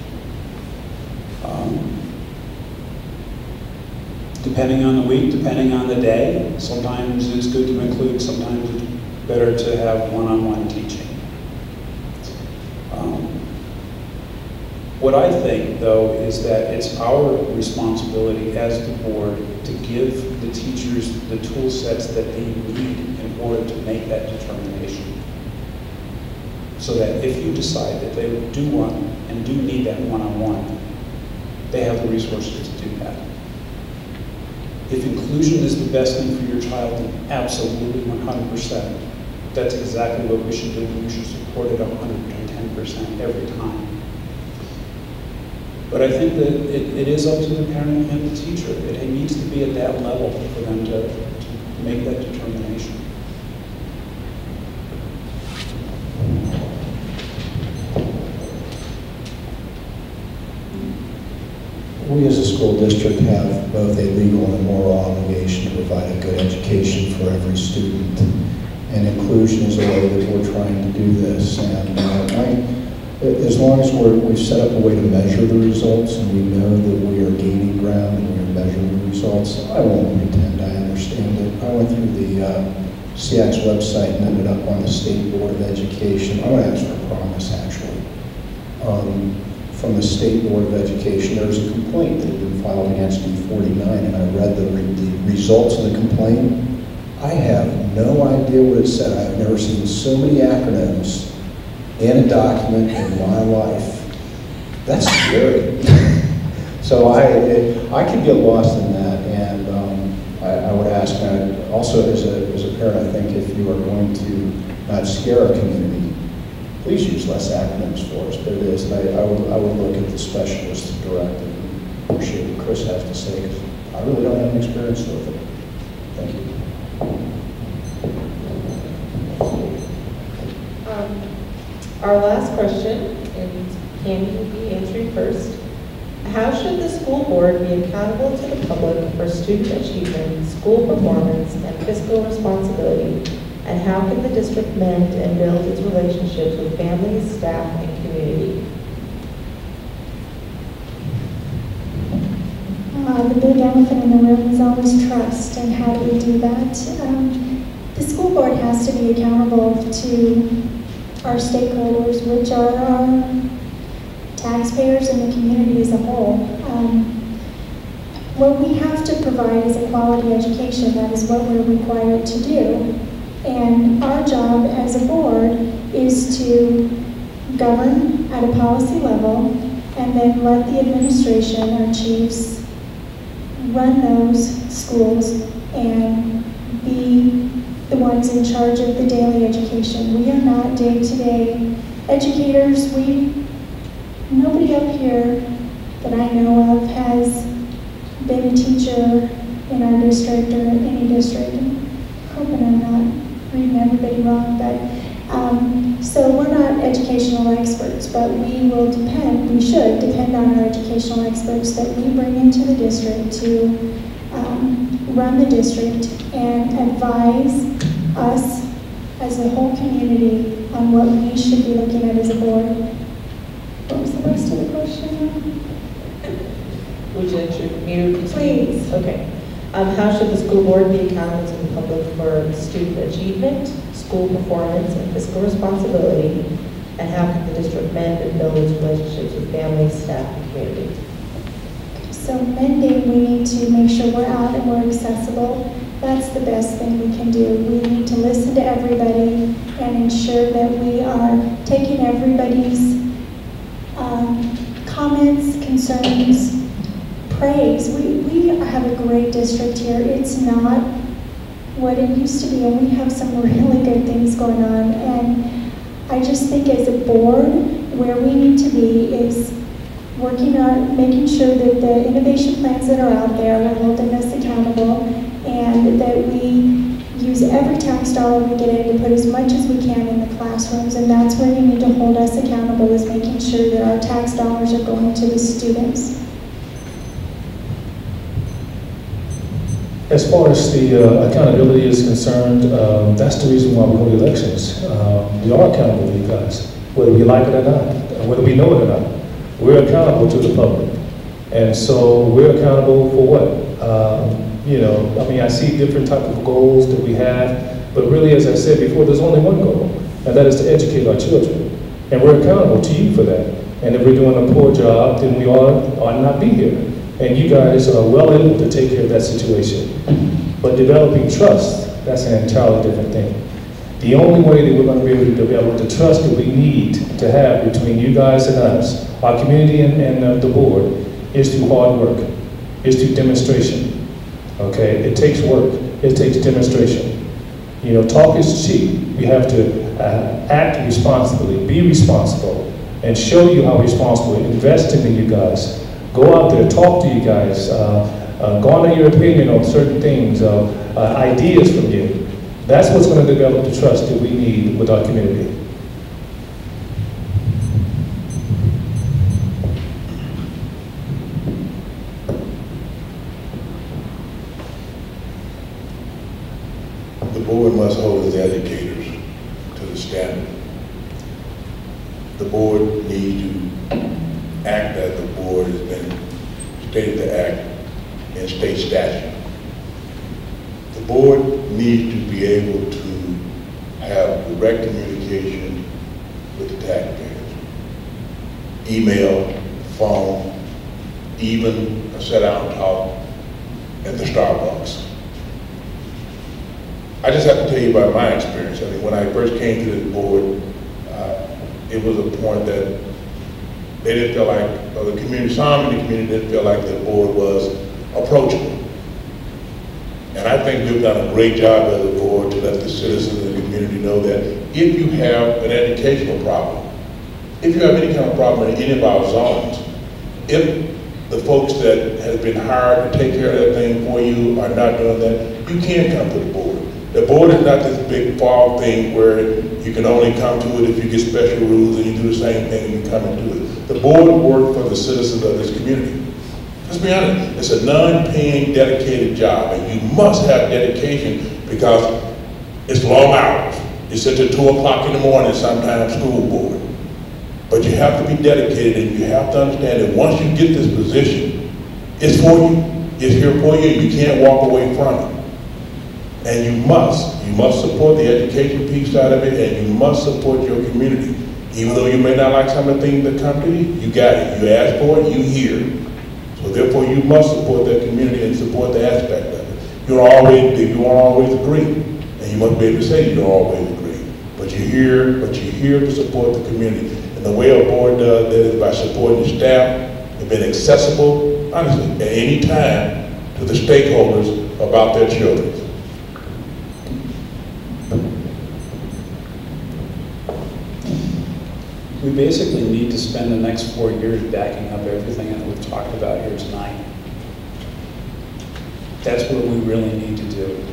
Depending on the week, depending on the day, sometimes it's good to include, sometimes it's better to have one-on-one teaching. What I think, though, is that it's our responsibility as the board to give the teachers the tool sets that they need in order to make that determination. So that if you decide that they do want and do need that one-on-one, they have the resources to do that. If inclusion is the best thing for your child, then absolutely 100%. That's exactly what we should do. We should support it 110% every time. But I think that it is up to the parent and the teacher. It needs to be at that level for them to make that determination. We as a school district have both a legal and a moral obligation to provide a good education for every student. And inclusion is a way that we're trying to do this. And as long as we've set up a way to measure the results and we know that we are gaining ground and we are measuring the results, I won't pretend I understand it. I went through the SEAC's website and ended up on the State Board of Education. I'm going to ask for a promise, actually. From the State Board of Education, there was a complaint that had been filed against D49, and I read the results of the complaint. I have no idea what it said. I've never seen so many acronyms in a document in my life. That's scary. So I could get lost in that, and I would ask, also as a parent, I think if you are going to not scare our community, please use less acronyms for us, but it is. And I would look at the specialist directive and appreciate what Chris has to say, because I really don't have any experience with it. Thank you. Our last question, and Candy will be answering first. How should the school board be accountable to the public for student achievement, school performance, and fiscal responsibility? And how can the district mend and build its relationships with families, staff, and community? The big elephant in the room is always trust, and how do we do that? The school board has to be accountable to our stakeholders, which are our taxpayers and the community as a whole. What we have to provide is a quality education. That is what we're required to do. And our job as a board is to govern at a policy level and then let the administration, our chiefs, run those schools and be the ones in charge of the daily education. We are not day-to-day educators. Nobody up here that I know of has been a teacher in our district or any district. I'm hoping I'm not reading everybody wrong, but so we're not educational experts, but we should depend on our educational experts that we bring into the district to run the district and advise us as a whole community on what we should be looking at as a board. What was the rest of the question? Would you like me to repeat? Please. Okay. How should the school board be accountable to the public for student achievement, school performance, and fiscal responsibility? And how can the district mend and build its relationships with families, staff, and community? So mending, we need to make sure we're out and we're accessible. That's the best thing we can do. We need to listen to everybody and ensure that we are taking everybody's comments, concerns, praise. We have a great district here. It's not what it used to be, and we have some really good things going on. And I just think as a board, where we need to be is working on making sure that the innovation plans that are out there are holding us accountable, and that we use every tax dollar we get in to put as much as we can in the classrooms. And that's where you need to hold us accountable, is making sure that our tax dollars are going to the students. As far as the accountability is concerned, that's the reason why we hold elections. We are accountable to you guys, whether we like it or not, whether we know it or not. We're accountable to the public. And so we're accountable for what? I see different type of goals that we have, but really, as I said before, there's only one goal, and that is to educate our children. And we're accountable to you for that. And if we're doing a poor job, then we ought not be here. And you guys are well able to take care of that situation. But developing trust, that's an entirely different thing. The only way that we're going to be able to develop the trust that we need to have between you guys and us, our community and the board, is through hard work, is through demonstration. Okay, it takes work, it takes demonstration. Talk is cheap. We have to act responsibly, be responsible, and show you how responsible, invest into you guys. Go out there, talk to you guys, garner your opinion on certain things, ideas from you. That's what's going to develop the trust that we need with our community. The board must hold its educators to the standard. The board needs to act as the board has been stated to act in state statute. The board needs to be able to have direct communication with the taxpayers. Email, phone, even a sit-down talk at the Starbucks. I just have to tell you about my experience. When I first came to this board, it was a point that they didn't feel like, or the community, some in the community didn't feel like the board was approachable. And I think we've done a great job as a board to let the citizens of the community know that if you have an educational problem, if you have any kind of problem in any of our zones, if the folks that have been hired to take care of that thing for you are not doing that, you can come to the board. The board is not this big fog thing where you can only come to it if you get special rules and you do the same thing and you come and do it. The board works for the citizens of this community. Let's be honest, it's a non-paying, dedicated job, and you must have dedication because it's long hours. You sit till 2 o'clock in the morning, sometimes school board. But you have to be dedicated, and you have to understand that once you get this position, it's for you. It's here for you, and you can't walk away from it. And you must support the education piece side of it, and you must support your community. Even though you may not like some of the things that come to you, you got it. You asked for it, you hear. So therefore, you must support that community and support the aspect of it. You won't always agree, and you must be able to say you don't always agree. But you're here to support the community. And the way a board does that is by supporting the staff and being accessible, honestly, at any time to the stakeholders about their children. We basically need to spend the next 4 years backing up everything that we've talked about here tonight. That's what we really need to do.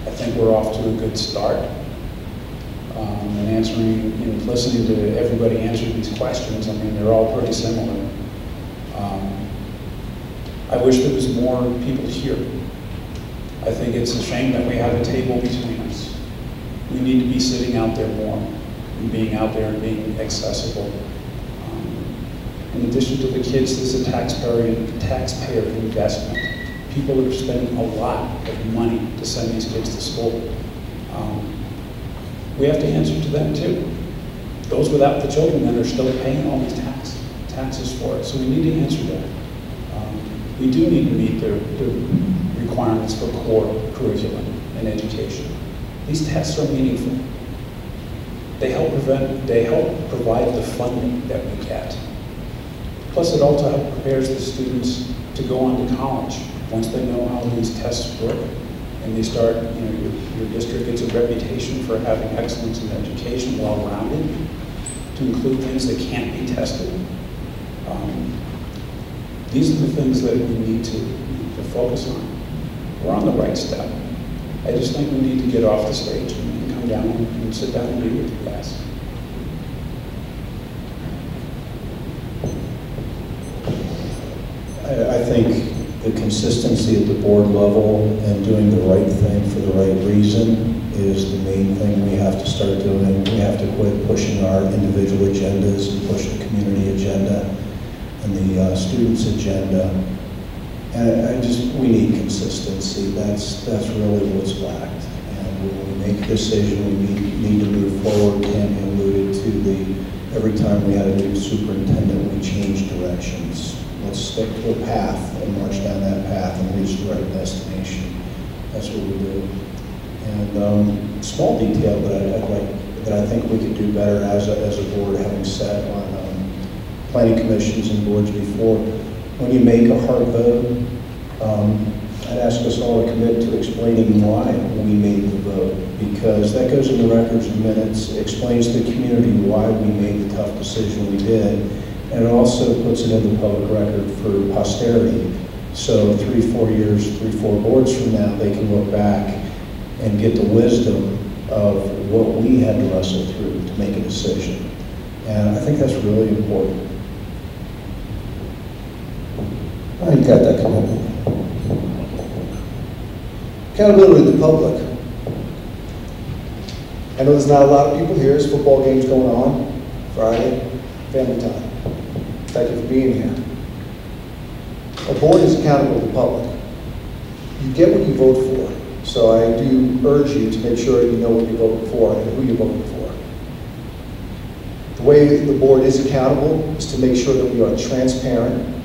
I think we're off to a good start. And answering and listening to everybody answer these questions, I mean, they're all pretty similar. I wish there was more people here. I think it's a shame that we have a table between us. We need to be sitting out there more, and being out there and being accessible. In addition to the kids, this is a taxpayer investment. People that are spending a lot of money to send these kids to school. We have to answer to them too. Those without the children that are still paying all these taxes for it. So we need to answer that. We do need to meet the requirements for core curriculum and education. These tests are meaningful. They help provide the funding that we get. Plus, it also prepares the students to go on to college once they know how these tests work. And they start, your district gets a reputation for having excellence in education, well-rounded, to include things that can't be tested. These are the things that we need to focus on. We're on the right step. I just think we need to get off the stage and come down and sit down and meet with you guys. I think the consistency at the board level and doing the right thing for the right reason is the main thing we have to start doing. We have to quit pushing our individual agendas and push the community agenda and the students' agenda. And we need consistency. That's really what's lacked. And when we make a decision, we need to move forward. Tammy alluded to every time we had a new superintendent, we changed directions. Let's stick to a path and march down that path and reach the right destination. That's what we do. And small detail that I think we could do better as a board, having sat on planning commissions and boards before. When you make a hard vote, I'd ask us all to commit to explaining why we made the vote, because that goes in the records and minutes, explains to the community why we made the tough decision we did, and it also puts it in the public record for posterity. So 3-4 years, 3-4 boards from now, they can look back and get the wisdom of what we had to wrestle through to make a decision. And I think that's really important. I got that commitment. Accountability to the public. I know there's not a lot of people here. There's football games going on Friday, family time. Thank you for being here. A board is accountable to the public. You get what you vote for. So I do urge you to make sure you know what you're voting for and who you're voting for. The way the board is accountable is to make sure that we are transparent,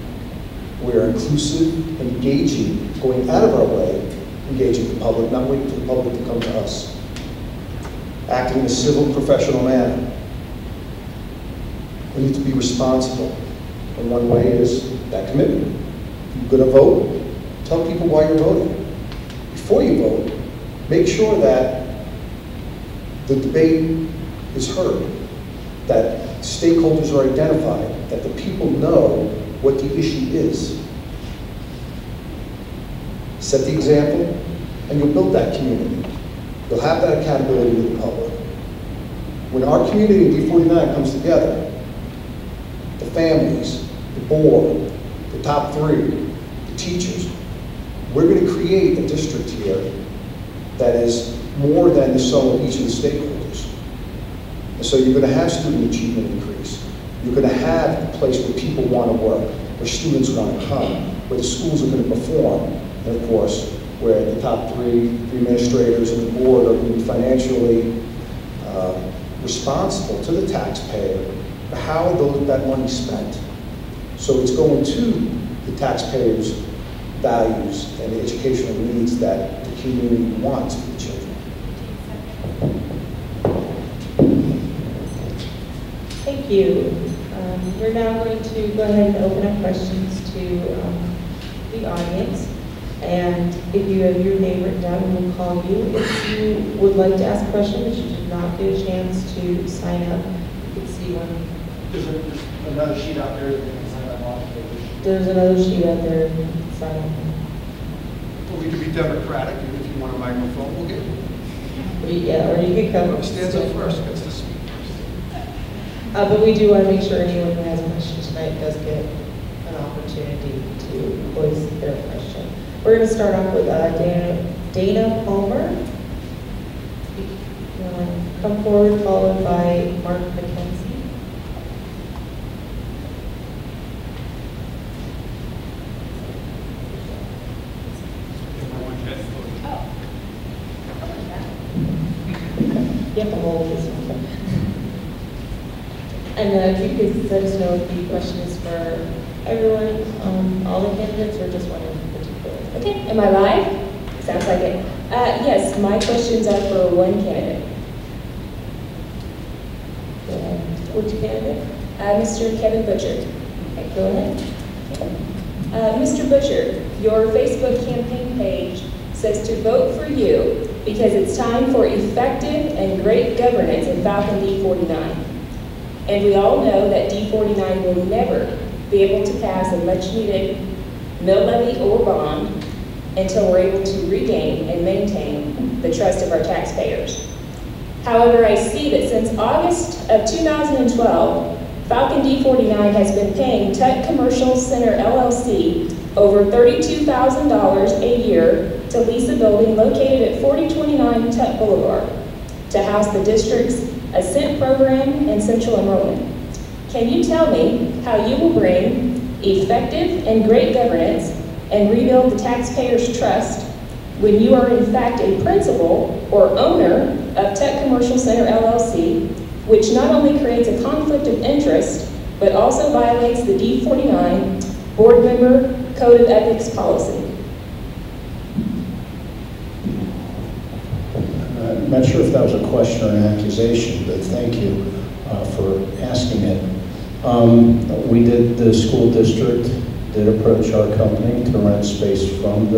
we are inclusive, engaging, going out of our way, engaging the public, not waiting for the public to come to us. Acting in a civil, professional manner. We need to be responsible. And one way is that commitment. If you're going to vote, tell people why you're voting. Before you vote, make sure that the debate is heard, that stakeholders are identified, that the people know what the issue is. Set the example, and you'll build that community. You'll have that accountability with the public. When our community in D49 comes together, the families, the board, the top three, the teachers, we're going to create a district here that is more than the sum of each of the stakeholders. And so you're going to have student achievement increase. You're going to have a place where people want to work, where students are going to come, where the schools are going to perform, and of course, where the top three administrators and the board are going to be financially responsible to the taxpayer for how that money's spent. So it's going to the taxpayers' values and the educational needs that the community wants for the children. Thank you. We're now going to go ahead and open up questions to the audience. And if you have your name written down, we will call you. If you would like to ask a question, but you did not get a chance to sign up, you can see one. There's another sheet out there that you can sign up on. There's another sheet out there. You can sign up. Well, we can be democratic, and if you want a microphone, we'll get it. Yeah, or you can come. Whoever stands up first gets to speak first. But we do want to make sure anyone who has a question tonight does get an opportunity to voice their question. We're going to start off with Dana Palmer. Come forward, followed by Mark McKenzie. You have to hold this one. And if you could let us know if the question is for everyone, all the candidates, or just one in particular. Okay, am I live? Sounds like it. Yes, my questions are for one candidate. Which candidate? Mr. Kevin Butcher. Okay, go ahead. Mr. Butcher, your Facebook campaign page says to vote for you because it's time for effective and great governance in Falcon D49. And we all know that D49 will never be able to pass a much-needed mill levy or bond until we're able to regain and maintain the trust of our taxpayers. However, I see that since August of 2012, Falcon D49 has been paying Tech Commercial Center LLC over $32,000 a year to lease a building located at 4029 Tech Boulevard to house the district's Ascent program and central enrollment. Can you tell me how you will bring effective and great governance and rebuild the taxpayers' trust when you are in fact a principal or owner of Tech Commercial Center LLC, which not only creates a conflict of interest, but also violates the D49 board member code of ethics policy? I'm not sure if that was a question or an accusation, but thank you for asking it. The school district did approach our company to rent space from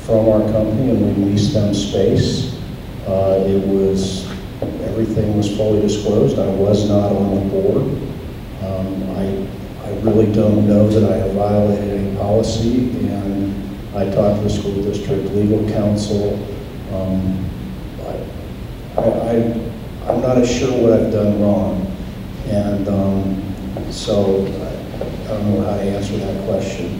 our company, and we leased them space. Everything was fully disclosed. I was not on the board. I really don't know that I have violated any policy, and I talked to the school district legal counsel. I'm not as sure what I've done wrong, and so I don't know how to answer that question.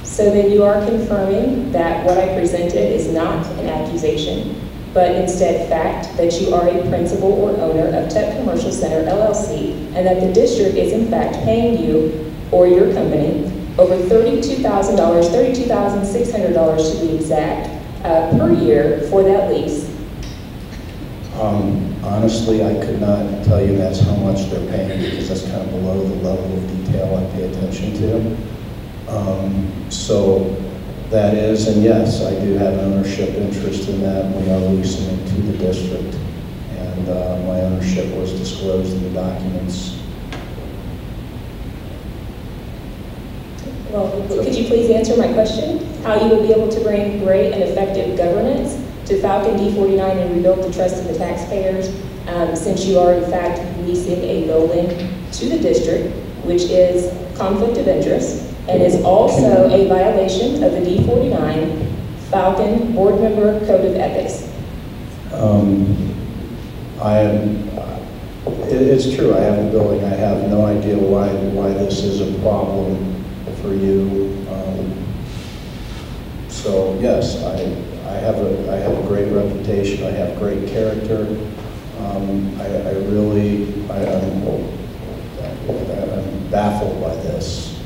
So then you are confirming that what I presented is not an accusation, but instead fact that you are a principal or owner of Tech Commercial Center LLC, and that the district is in fact paying you or your company over $32,000, $32,600 to be exact, per year for that lease. Honestly, I could not tell you that's how much they're paying, because that's kind of below the level of detail I pay attention to. So that is, and yes, I do have an ownership interest in that. We are leasing it to the district, and my ownership was disclosed in the documents. Well, could you please answer my question? How you will be able to bring great and effective governance to Falcon D49 and rebuild the trust of the taxpayers, since you are in fact leasing a building to the district, which is conflict of interest and is also a violation of the D49 Falcon Board Member Code of Ethics. I am, it's true, I have the building, I have no idea why this is a problem for you. So yes, I have a great reputation, I have great character. I'm baffled by this.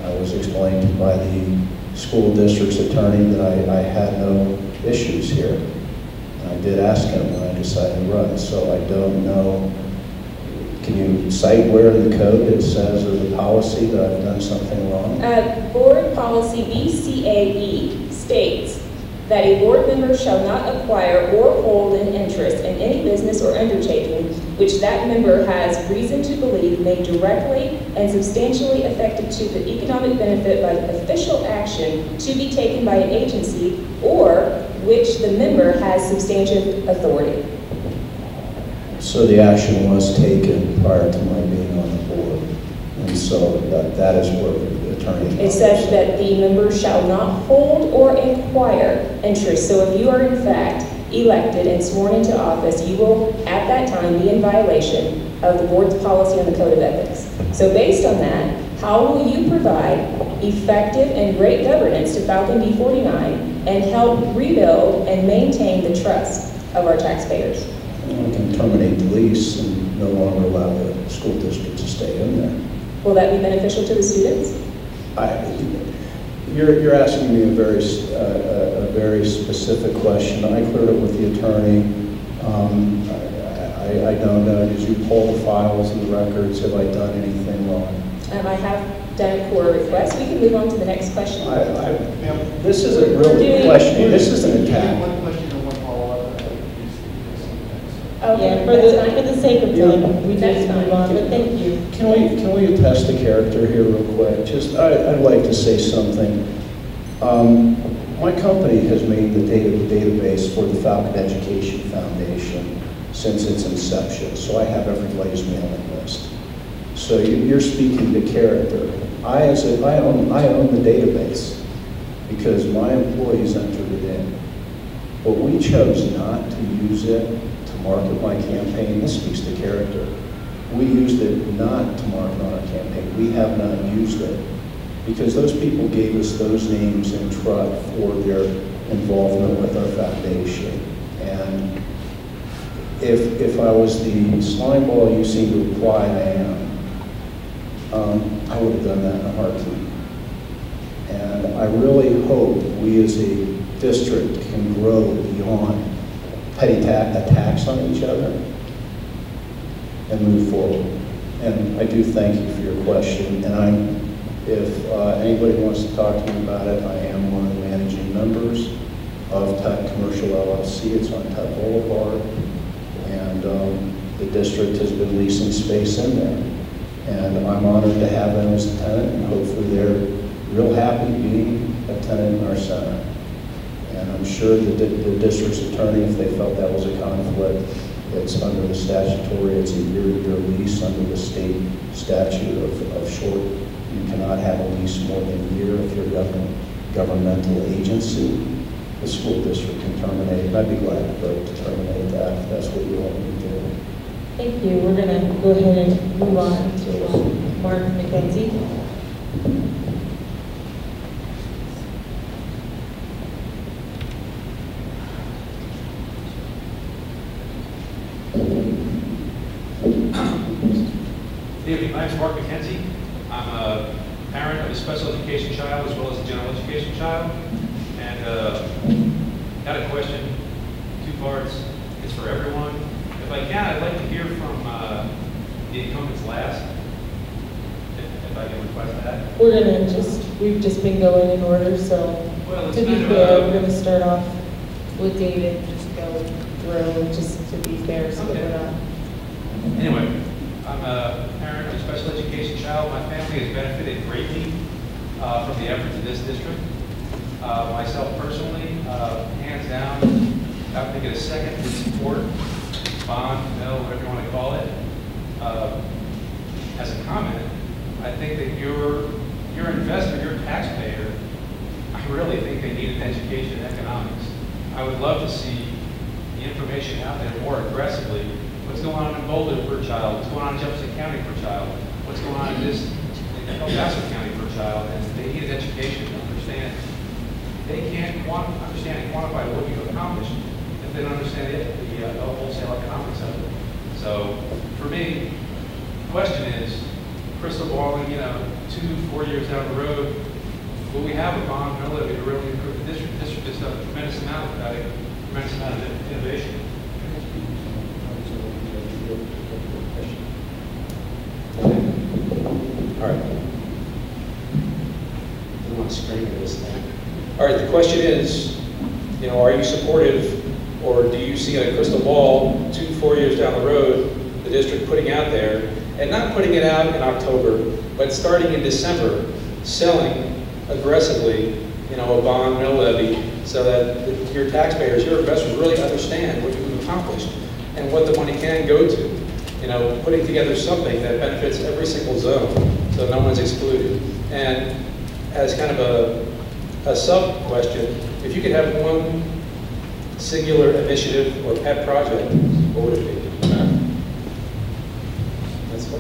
I was explained by the school district's attorney that I had no issues here. And I did ask him when I decided to run, so I don't know. Can you cite where in the code it says or the policy that I've done something wrong? Board policy BCAE states that a board member shall not acquire or hold an interest in any business or undertaking which that member has reason to believe may directly and substantially affect to the economic benefit by the official action to be taken by an agency or which the member has substantive authority. So the action was taken prior to my being on the board, and so that is where the attorney. It says that the member shall not hold or acquire interest. So if you are in fact elected and sworn into office, you will at that time be in violation of the board's policy on the Code of Ethics. So based on that, how will you provide effective and great governance to Falcon B49 and help rebuild and maintain the trust of our taxpayers? We can terminate the lease and no longer allow the school district to stay in there. Will that be beneficial to the students? You're asking me a very specific question. I cleared it with the attorney. I don't know. Did you pull the files and the records? Have I done anything wrong? I have done a core request. We can move on to the next question. This isn't really a question. This is an attack. One question and one follow-up. Okay, For the sake of time, we That's just move fine. on, but thank you. Can we attest the character here real quick? I'd like to say something. My company has made the database for the Falcon Education Foundation since its inception, so I have everybody's mailing list. So you're speaking to character. I own the database because my employees entered it in. But we chose not to use it to market my campaign. This speaks to character. We used it not to market on our campaign. We have not used it because those people gave us those names in trust for their involvement with our foundation. And if I was the slime ball you seem to imply I am, I would have done that in a heartbeat. And I really hope we as a district can grow beyond petty attacks on each other and move forward. And I do thank you for your question. And if anybody wants to talk to me about it, I am one of the managing members of Tech Commercial LLC. It's on Tech Boulevard. And the district has been leasing space in there. And I'm honored to have them as a tenant, and hopefully they're real happy being a tenant in our center. And I'm sure the district's attorney, if they felt that was a conflict, it's under the statutory, it's a year-to-year lease under the state statute of short. You cannot have a lease more than a year if you're a governmental agency. The school district can terminate it. I'd be glad to vote to terminate that if that's what you want me to do. Thank you. We're going to go ahead and move on to Mark McKenzie. Good evening. My name is Mark McKenzie. I'm a parent of a special education child as well as a general education child. And got a question, two parts. It's for everyone. If I can, I'd like to hear from the incumbents last, if I can request that. We're going to we've just been going in order, so Well, to be fair, we're going to start off with David, just go through, just to be fair, so that we're not. Anyway, I'm a parent of a special education child. My family has benefited greatly from the efforts of this district. Myself personally, hands down, I would think it a second to support, bond, mill, whatever you want to call it. As a comment, I think that your investor, your taxpayer, I really think they need an education in economics. I would love to see the information out there more aggressively. What's going on in Boulder per child? What's going on in Jefferson County per child? What's going on in El Paso County per child? And they need an education to understand. They can't understand and quantify what you've accomplished if they don't understand the wholesale economics of it. So for me, the question is, crystal balling, 2-4 years down the road, will we have a bond mill levy to really improve the district? The district has done a tremendous amount of innovation. All right. I want to scream at this thing. All right, the question is, are you supportive, or do you see in a crystal ball 2-4 years down the road, the district putting out there, and not putting it out in October, but starting in December, selling aggressively, a bond mill levy, so that your taxpayers, your investors really understand what you've accomplished and what the money can go to. Putting together something that benefits every single zone, so no one's excluded. And as kind of a sub-question, if you could have one singular initiative or pet project, what would it be?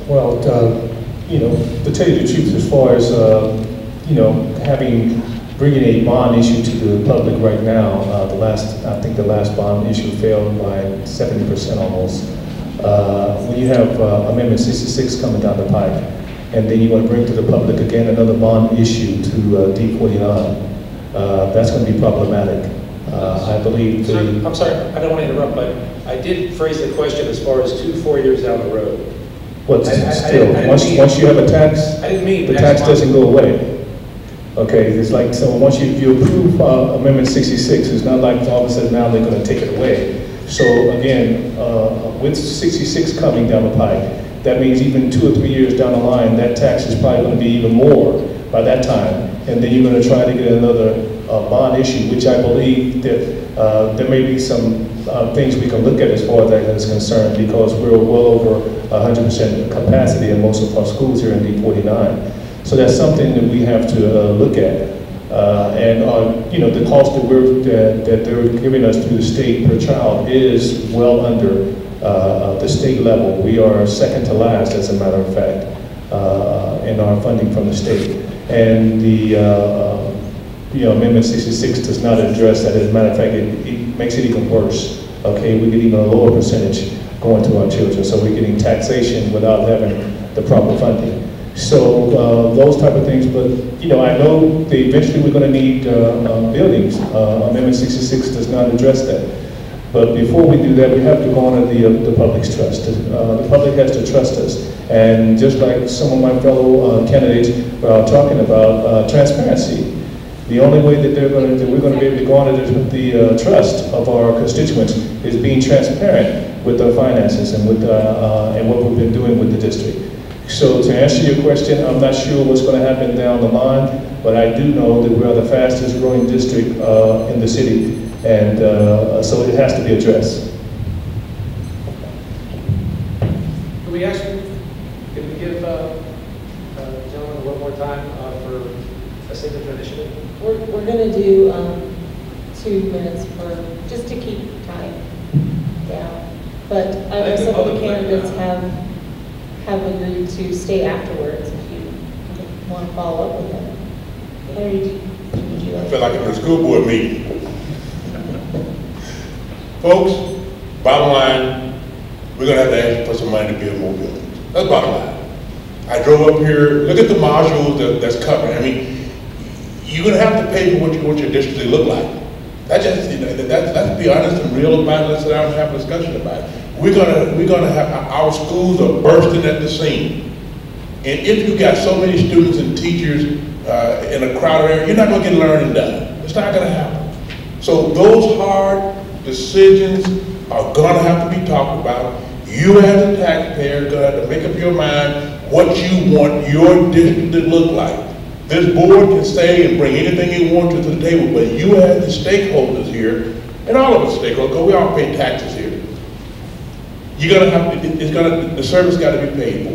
Well, to tell you the truth, as far as, bringing a bond issue to the public right now, I think the last bond issue failed by 70% almost. When you have Amendment 66 coming down the pipe, and then you want to bring to the public again another bond issue to D49, that's going to be problematic. I believe Sir, I'm sorry, I don't want to interrupt, but I did phrase the question as far as 2-4 years down the road. But still, once you have a tax, I didn't mean the tax doesn't go away. Okay, it's like, so once you approve Amendment 66, it's not like all of a sudden now they're going to take it away. So again, with 66 coming down the pipe, that means even 2 or 3 years down the line, that tax is probably going to be even more by that time. And then you're going to try to get another bond issue, which I believe that there may be some things we can look at as far as that is concerned, because we're well over 100% capacity in most of our schools here in D49. So that's something that we have to look at. The cost that they're giving us to the state per child is well under the state level. We are second to last, as a matter of fact, in our funding from the state. And the Amendment 66 does not address that. As a matter of fact, it makes it even worse. Okay, we get even a lower percentage going to our children. So we're getting taxation without having the proper funding. So those type of things, but I know that eventually we're going to need buildings. Amendment 66 does not address that. But before we do that, we have to go on the public's trust. The public has to trust us. And just like some of my fellow candidates are talking about transparency, the only way that we're going to be able to go on the trust of our constituents is being transparent with our finances and with and what we've been doing with the district. So to answer your question, I'm not sure what's going to happen down the line, but I do know that we're the fastest growing district in the city, and so it has to be addressed. Can we give gentlemen one more time for a signature initiative? We're going to do 2 minutes just to keep time down. But I know some of the candidates have agreed to stay afterwards if you want to follow up with them. Harry, would you like I feel like I'm in a school board meeting. Folks, bottom line, we're going to have to ask for some money to build more buildings. That's bottom line. I drove up here, look at the modules that's covered. I mean, you're going to have to pay for what your district look like. Let's be honest and real about it. Let's sit down and have a discussion about it. We're gonna have, our schools are bursting at the seam. And if you've got so many students and teachers in a crowded area, you're not gonna get learning done. It's not gonna happen. So those hard decisions are gonna have to be talked about. You as a taxpayer are gonna have to make up your mind what you want your district to look like. This board can say and bring anything it wants to the table, but you as the stakeholders here, and all of us stakeholders, because we all pay taxes here, you're gonna have to, the service got to be paid for.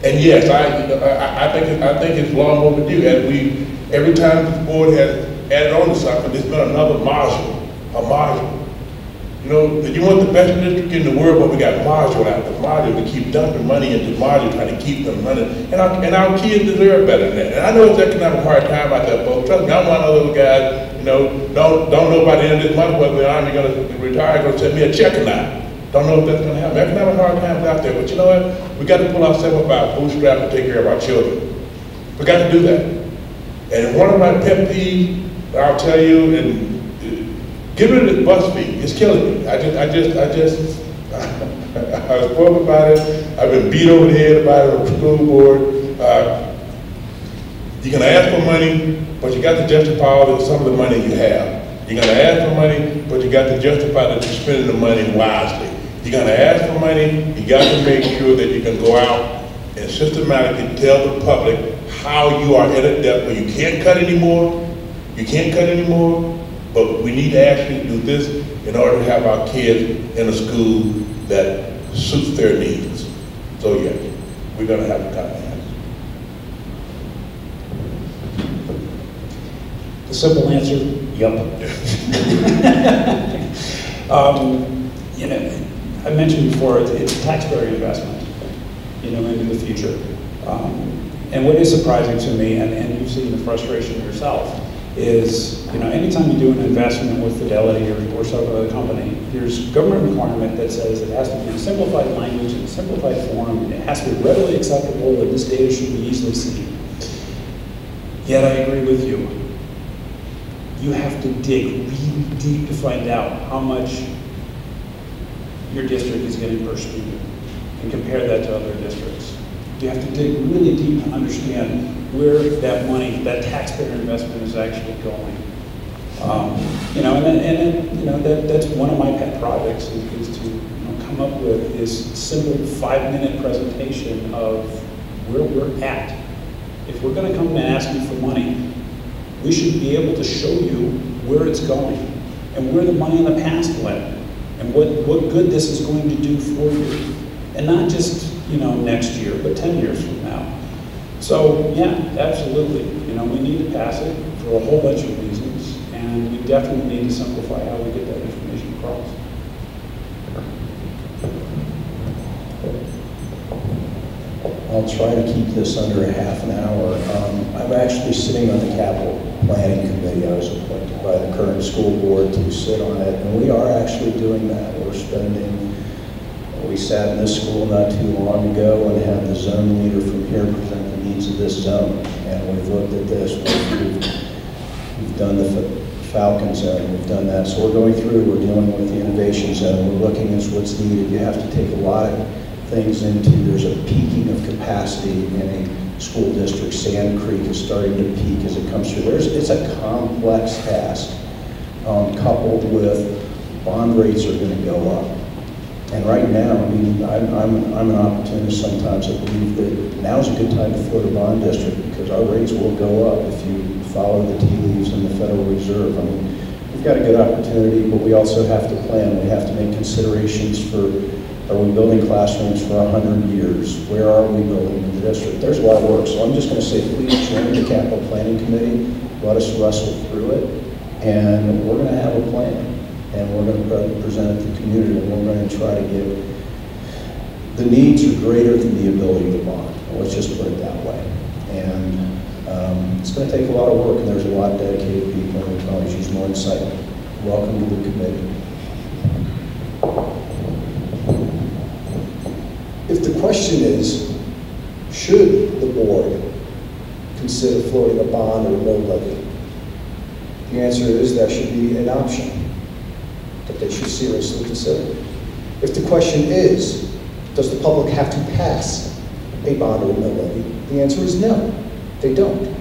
And yes, I think it's long overdue. And every time this board has added on to something, there's been another module, a module. You know, you want the best district in the world, but we got Marshall after Marshall. We keep dumping money into Marshall, trying to keep them money. And our kids deserve better than that. And I know it's economic hard time out there, folks. Trust me, I'm one of those guys, you know, don't know by the end of this month whether the Army going to retire, going to send me a check or not. Don't know if that's going to happen. Economic hard times out there. But you know what? We got to pull ourselves up by our bootstraps and take care of our children. We got to do that. And one of my pet peeves, I'll tell you, and get rid of this bus fee. It's killing me. I was spoken about it. I've been beat over the head about it on the school board. You're going to ask for money, but you got to justify some of the money you have. You're going to ask for money, but you got to justify that you're spending the money wisely. You're going to ask for money. You got to make sure that you can go out and systematically tell the public how you are in a debt where you can't cut anymore. You can't cut anymore. But we need to actually do this in order to have our kids in a school that suits their needs. So yeah, we're going to have to cut that. The simple answer, yep. You know, I mentioned before, it's a taxpayer investment, you know, into the future. And what is surprising to me, and you've seen the frustration yourself, is, you know, anytime you do an investment with Fidelity or some other company, there's government requirement that says it has to be in simplified language, in a simplified form, and it has to be readily acceptable, and this data should be easily seen. Yet I agree with you. You have to dig really deep to find out how much your district is getting per student and compare that to other districts. You have to dig really deep to understand where that money, that taxpayer investment is actually going. You know, and you know, that's one of my pet projects is to, you know, come up with this simple 5-minute presentation of where we're at. If we're going to come and ask you for money, we should be able to show you where it's going and where the money in the past went and what good this is going to do for you. And not just, you know, next year, but 10 years from now. So yeah, absolutely. You know, we need to pass it for a whole bunch of reasons, and we definitely need to simplify how we get that information across. I'll try to keep this under a half an hour. I'm actually sitting on the capital planning committee. I was appointed by the current school board to sit on it, and we are actually doing that. We're spending, we sat in this school not too long ago and had the zone leader from here present the needs of this zone, and we've looked at this. We've done the Falcon zone, we've done that. So we're going through, we're dealing with the innovation zone, we're looking at what's needed. You have to take a lot of things into, there's a peaking of capacity in a school district. Sand Creek is starting to peak as it comes through. It's a complex task, coupled with bond rates are going to go up. And right now, I mean, I'm an opportunist sometimes. I believe that now's a good time to float a bond district because our rates will go up if you follow the tea leaves in the Federal Reserve. I mean, we've got a good opportunity, but we also have to plan. We have to make considerations for, are we building classrooms for 100 years? Where are we building in the district? There's a lot of work. So I'm just going to say, please join the Capital Planning Committee. Let us wrestle through it. And we're going to have a plan. And we're going to present it to the community, and we're going to try to give, the needs are greater than the ability to bond. Let's just put it that way. And it's going to take a lot of work, and there's a lot of dedicated people, and we can always use more insight. Welcome to the committee. If the question is, should the board consider floating a bond or a mill levy, the answer is that should be an option that they should seriously consider. If the question is, does the public have to pass a bond or a mill levy, the answer is no, they don't.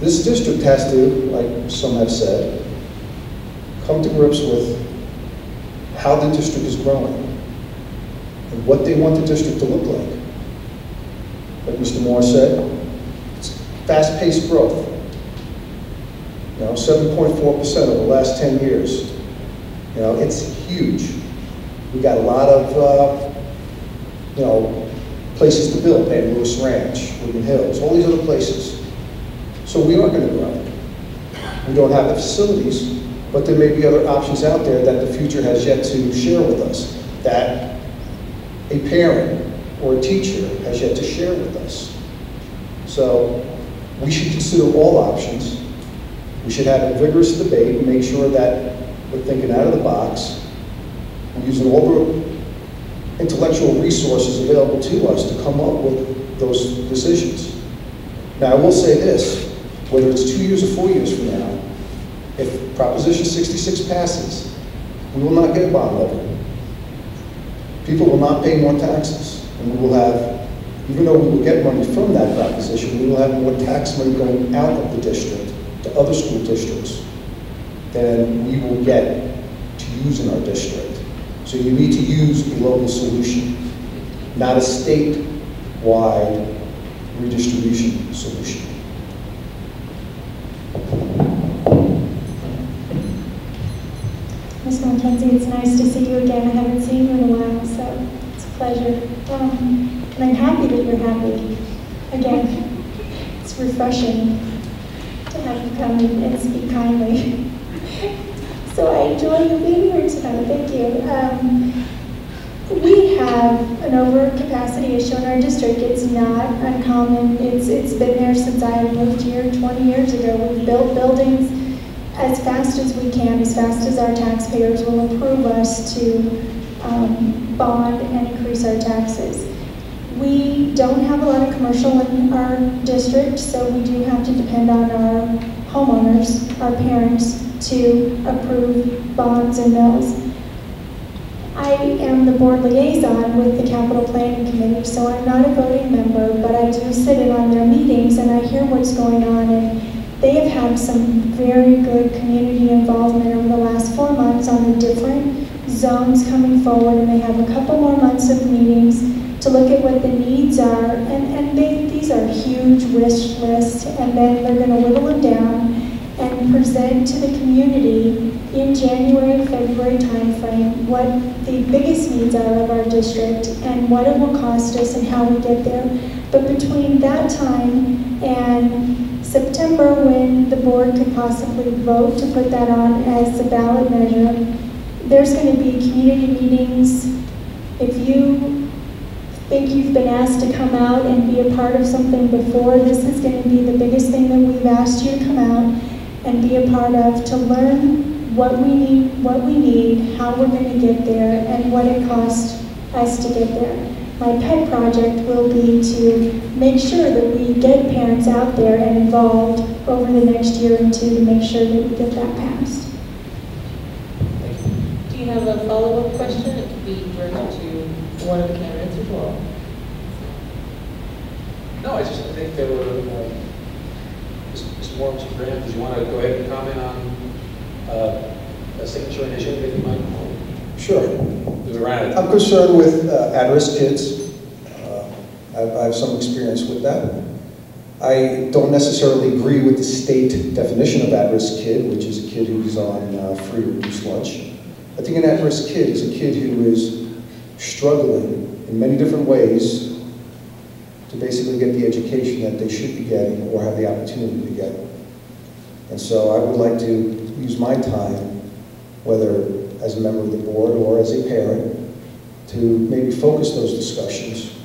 This district has to, like some have said, come to grips with how the district is growing and what they want the district to look like. Like Mr. Moore said, it's fast-paced growth. You know, 7.4% over the last 10 years. You know, it's huge. We got a lot of, you know, places to build. Van Lewis Ranch, Woodland Hills, all these other places. So we are going to grow. We don't have the facilities, But there may be other options out there that the future has yet to share with us, that a parent or a teacher has yet to share with us. So we should consider all options. We should have a vigorous debate and make sure that we're thinking out of the box, we're using all the intellectual resources available to us to come up with those decisions. Now, I will say this, whether it's 2 years or 4 years from now, if Proposition 66 passes, we will not get a bond levy. People will not pay more taxes, and we will have, even though we will get money from that proposition, we will have more tax money going out of the district to other school districts than we will get to use in our district. So you need to use a local solution, not a statewide redistribution solution. Ms. Montenzi, it's nice to see you again. I haven't seen you in a while, so it's a pleasure. And I'm happy that you're happy. Again, it's refreshing to have you come and speak kindly. So I enjoy you being here tonight. Thank you. We have an overcapacity issue in our district. It's not uncommon. It's been there since I moved here 20 years ago. We've built buildings as fast as we can, as fast as our taxpayers will approve us to bond and increase our taxes. We don't have a lot of commercial in our district, so we do have to depend on our homeowners, our parents, to approve bonds and mills. I am the board liaison with the Capital Planning Committee, so I'm not a voting member, but I do sit in on their meetings and I hear what's going on, and they have had some very good community involvement over the last 4 months on the different zones coming forward, and they have a couple more months of meetings to look at what the needs are, and these are huge wish lists, and then they're going to whittle them down and present to the community in January, February timeframe what the biggest needs are of our district and what it will cost us and how we get there. But between that time and September, when the board could possibly vote to put that on as a ballot measure, there's going to be community meetings. If you think you've been asked to come out and be a part of something before, this is going to be the biggest thing that we've asked you to come out and be a part of, to learn what we need, how we're going to get there, and what it costs us to get there. My pet project will be to make sure that we get parents out there and involved over the next year or two to make sure that we get that passed. Do you have a follow-up question? It could be directed to one of the candidates as well. No, I think there were, Mr. Moore, Mr. Graham, did you want to go ahead and comment on a signature initiative that you might? Sure. Around it. I'm concerned with at-risk kids. I have some experience with that. I don't necessarily agree with the state definition of at-risk kid, which is a kid who's on free or reduced lunch. I think an at-risk kid is a kid who is struggling in many different ways to basically get the education that they should be getting or have the opportunity to get. And so I would like to use my time, whether as a member of the board or as a parent, to maybe focus those discussions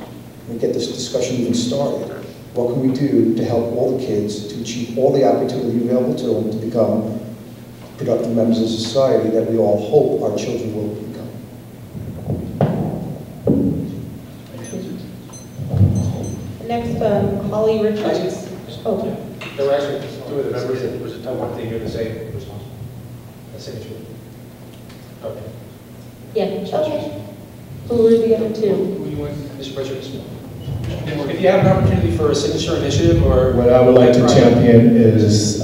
and get this discussion even started. What can we do to help all the kids to achieve all the opportunity available to them to become productive members of society that we all hope our children will become? Next, Holly Richards. Oh. There were actually two of the members that I wanted to hear the same response. A signature. Okay. Yeah, okay. Who were the other two? Who you want, Mr. Richards? If you have an opportunity for a signature initiative or... What I would like to champion is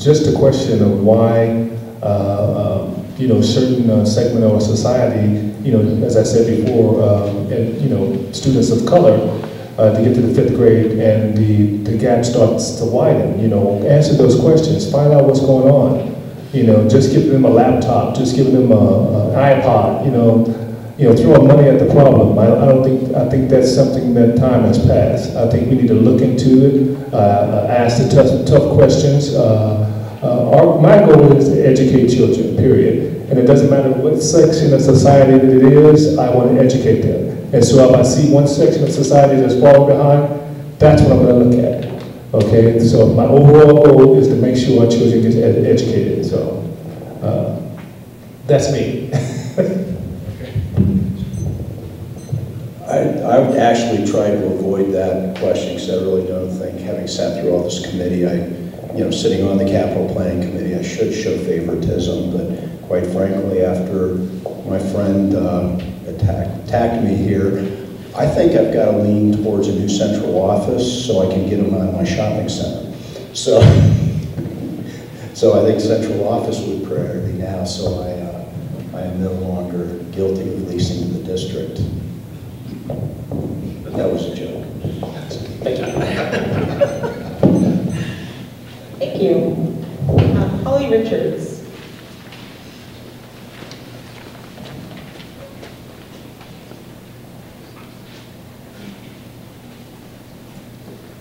just a question of why, certain segment of our society, as I said before, and, students of color, to get to the 5th grade and the gap starts to widen. Answer those questions, find out what's going on. Just giving them a laptop, just giving them an iPod, throwing money at the problem. I think that's something that time has passed. I think we need to look into it, ask the tough questions, My goal is to educate children, period. And it doesn't matter what section of society that it is, I want to educate them. And so if I see one section of society that's falling behind, that's what I'm going to look at. Okay, so my overall goal is to make sure our children get educated. So that's me. I would actually try to avoid that question because I really don't think, having sat through all this committee, sitting on the capital planning committee, I should show favoritism, but quite frankly, after my friend attacked me here, I think I've got to lean towards a new central office so I can get them out of my shopping center. So I think central office would be priority now, so I am no longer guilty of leasing to the district. That was a joke. Thank you. Thank you. Holly Richards.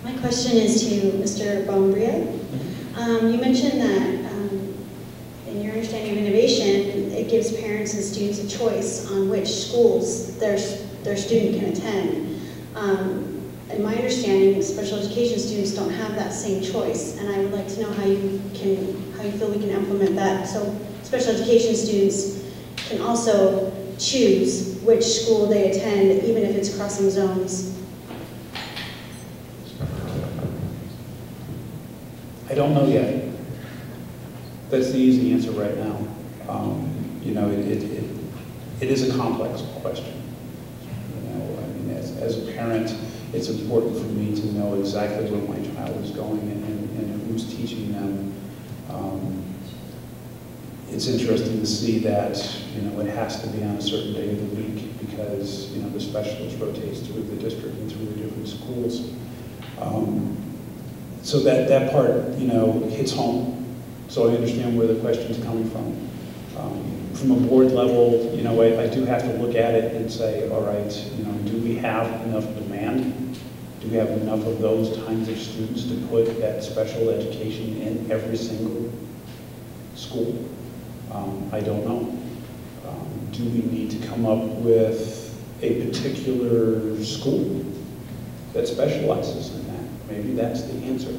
My question is to Mr. Bombria. You mentioned that in your understanding of innovation, it gives parents and students a choice on which schools their student can attend. In my understanding, special education students don't have that same choice, and I would like to know how you feel we can implement that so special education students can also choose which school they attend, even if it's crossing zones. I don't know yet. That's the easy answer right now. It is a complex question. As a parent, it's important for me to know exactly where my child is going and who's teaching them. It's interesting to see that it has to be on a certain day of the week because the specialist rotates through the district and through the different schools. So that part hits home. So I understand where the question's coming from. From a board level, I do have to look at it and say, all right, do we have enough demand? Do we have enough of those kinds of students to put that special education in every single school? I don't know. Do we need to come up with a particular school that specializes in that? Maybe that's the answer.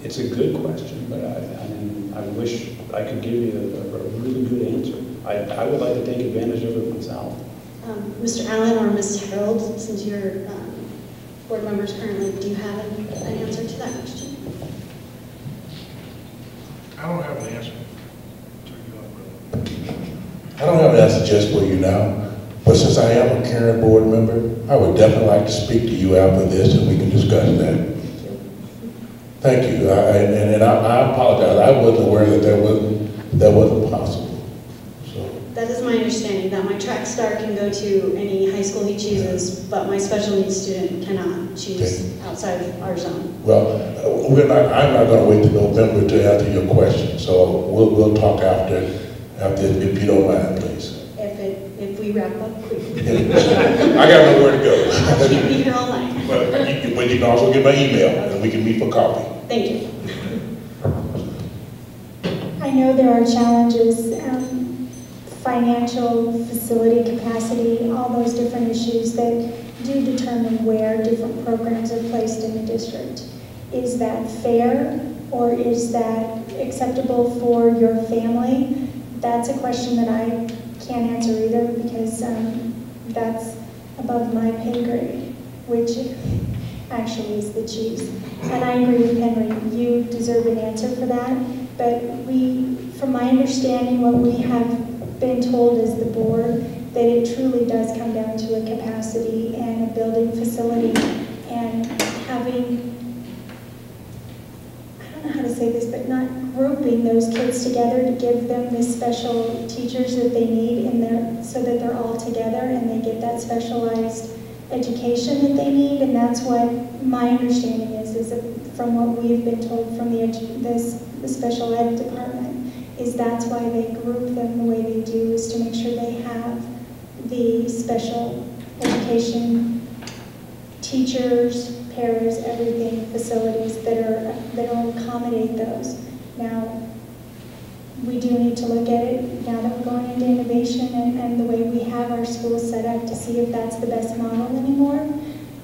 It's a good question, but I wish I could give you a really good answer. I would like to take advantage of it myself. Mr. Allen or Ms. Harold, since you're board members currently, do you have an answer to that question? I don't have an answer. I don't have an answer just for you now, but since I am a current board member, I would definitely like to speak to you after this and we can discuss that. Thank you, and I apologize. I wasn't aware that wasn't possible. So That is my understanding, that my track star can go to any high school he chooses, but my special needs student cannot choose outside of our zone. Well, I'm not going to wait till November to answer your question. So we'll talk after if you don't mind, please. If we wrap up quickly. I got nowhere to go. I can't be here all night. But you can also get my email and we can meet for coffee. Thank you. I know there are challenges, financial, facility capacity, all those different issues that do determine where different programs are placed in the district. Is that fair, or is that acceptable for your family? That's a question that I can't answer either, because that's above my pay grade, which actually is the chief's. And I agree with Henry, you deserve an answer for that, but from my understanding, what we have been told as the board, that it truly does come down to a capacity and a building facility, and having, I don't know how to say this, but not grouping those kids together to give them the special teachers that they need so that they're all together and they get that specialized education that they need. And that's what my understanding is from what we've been told from the special ed department, is that's why they group them the way they do, is to make sure they have the special education teachers, pairs, everything, facilities that'll accommodate those. Now, we do need to look at it now that we're going into innovation and the way we have our schools set up to see if that's the best model anymore.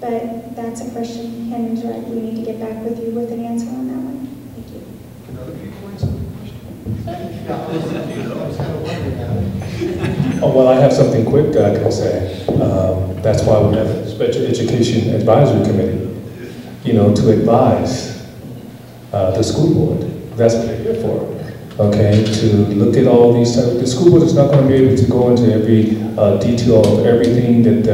But that's a question, Henry's right, we need to get back with you with an answer on that one. Thank you. Can other people answer the question? Yeah, I was kind of wondering that. Oh, well, I have something quick that I can say. That's why we have a Special Education Advisory Committee, to advise the school board. That's what they're here for. Okay, to look at all these types. The school board is not going to be able to go into every detail of everything that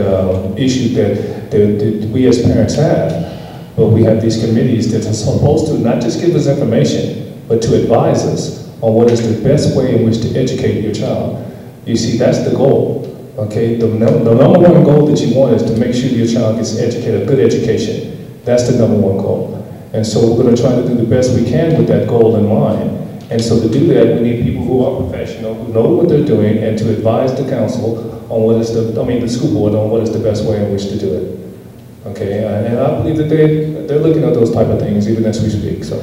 issue that we as parents have. But we have these committees that are supposed to not just give us information, but to advise us on what is the best way in which to educate your child. You see, that's the goal. Okay, the number one goal that you want is to make sure your child gets educated, a good education. That's the number one goal. And so we're going to try to do the best we can with that goal in mind. And so to do that, we need people who are professional, who know what they're doing, and to advise the council on what is the school board on what is the best way in which to do it. Okay, and I believe that they're looking at those type of things even as we speak. So.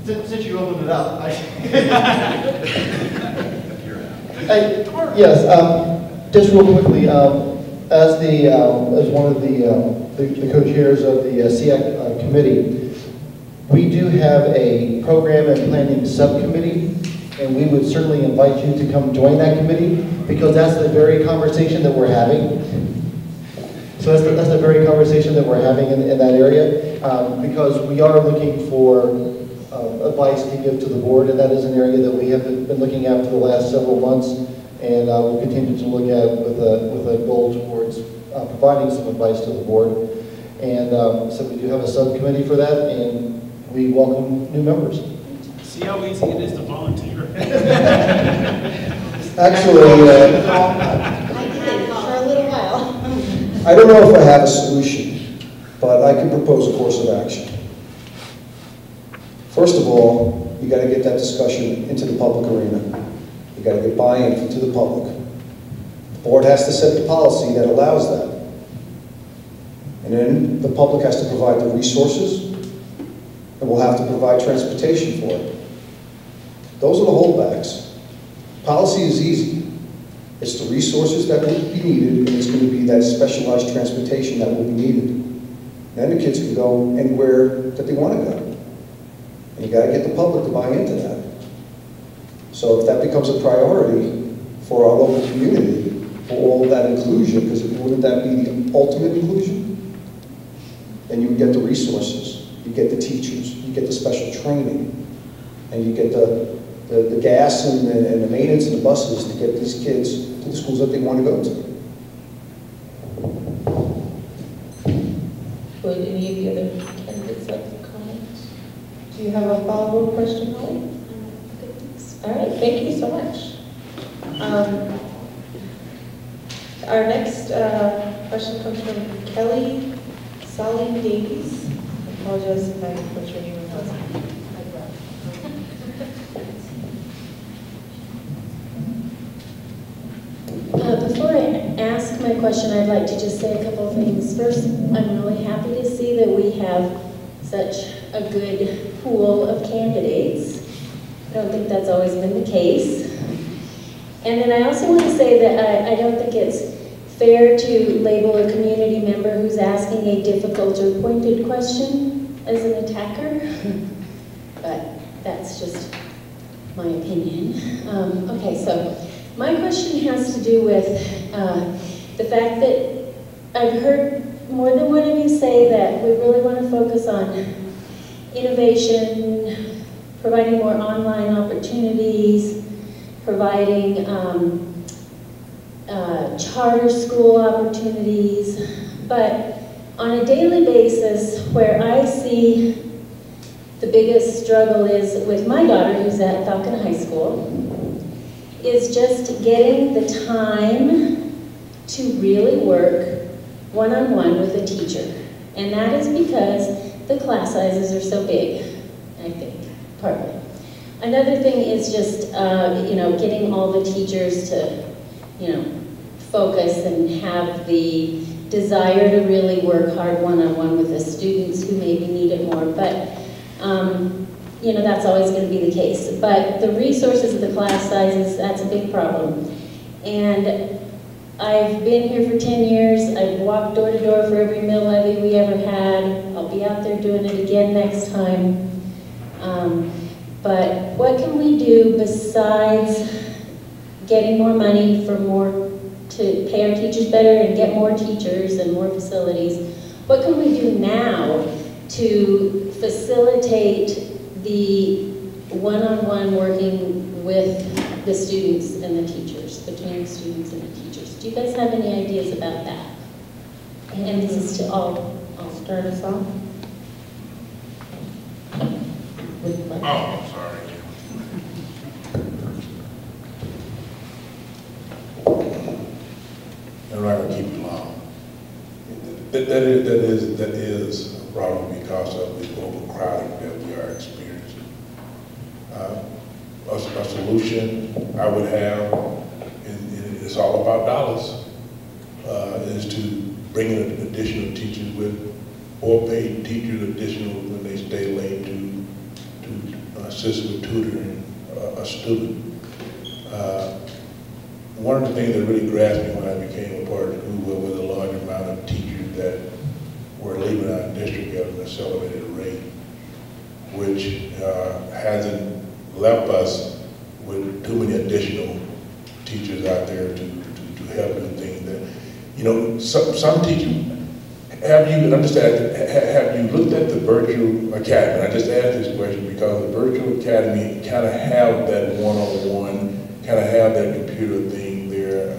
Since you opened it up, yes, just real quickly, as one of the co-chairs of the SEAC committee, we do have a program and planning subcommittee, and we would certainly invite you to come join that committee, because that's the very conversation that we're having. So that's the very conversation that we're having in that area, because we are looking for advice to give to the board, and that is an area that we have been looking at for the last several months, and we'll continue to look at with a goal towards providing some advice to the board. And so we do have a subcommittee for that, and we welcome new members. See how easy it is to volunteer? Actually, For a little while. I don't know if I have a solution, but I can propose a course of action. First of all, you got to get that discussion into the public arena. You got to get buy-in to the public. The board has to set the policy that allows that. And then the public has to provide the resources, and we'll have to provide transportation for it. Those are the holdbacks. Policy is easy. It's the resources that will be needed, and it's going to be that specialized transportation that will be needed. Then the kids can go anywhere that they want to go. And you got to get the public to buy into that. So if that becomes a priority for our local community, for all of that inclusion, because wouldn't that be the ultimate inclusion? Then you would get the resources, you get the teachers, you get the special training, and you get the gas and the maintenance and the buses to get these kids to the schools that they want to go to. Would any of the other candidates like to comment? Do you have a follow-up question, Holly? All right, thank you so much. Our next question comes from Kelly Salim Davies. I apologize if I butchered your name. Before I ask my question, I'd like to just say a couple of things. First, I'm really happy to see that we have such a good pool of candidates. I don't think that's always been the case. And then I also want to say that I don't think it's fair to label a community member who's asking a difficult or pointed question as an attacker, but that's just my opinion. Okay, so my question has to do with the fact that I've heard more than one of you say that we really want to focus on innovation, providing more online opportunities, providing charter school opportunities, but on a daily basis, where I see the biggest struggle is with my daughter, who's at Falcon High School, is just getting the time to really work one-on-one with a teacher. And that is because the class sizes are so big, I think, partly. Another thing is just, getting all the teachers to, focus and have the desire to really work hard one-on-one with the students who maybe need it more, but you know, that's always going to be the case. But the resources of the class sizes, that's a big problem. And I've been here for 10 years. I've walked door to door for every mill levy we ever had. I'll be out there doing it again next time. But what can we do besides getting more money for to pay our teachers better and get more teachers and more facilities? What can we do now to facilitate the one-on-one working with the students and the teachers, between the students and the teachers? Do you guys have any ideas about that? And this is to all, I'll start us off. Oh, I'm sorry. I'm not going to keep you long. That is a problem because of the overcrowding that we are experiencing. A solution I would have, and it's all about dollars, is to bring in additional teachers or pay teachers additional when they stay late to assist with tutoring a student. One of the things that really grasped me when I became a part of the school was a large amount of teachers that were leaving our district at an accelerated rate, which hasn't left us with too many additional teachers out there to help do things that, you know, some teachers, have you looked at the virtual academy? I just asked this question because the virtual academy kind of have that one-on-one, kind of have that computer thing there.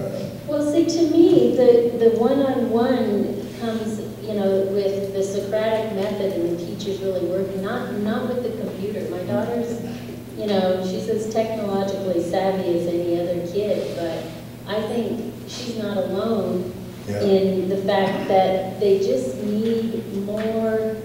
Well, see, to me, the one-on-one comes, you know, with the Socratic method and the teachers really working, not with the computer. My daughter's, you know, she's as technologically savvy as any other kid, but I think she's not alone in the fact that they just need more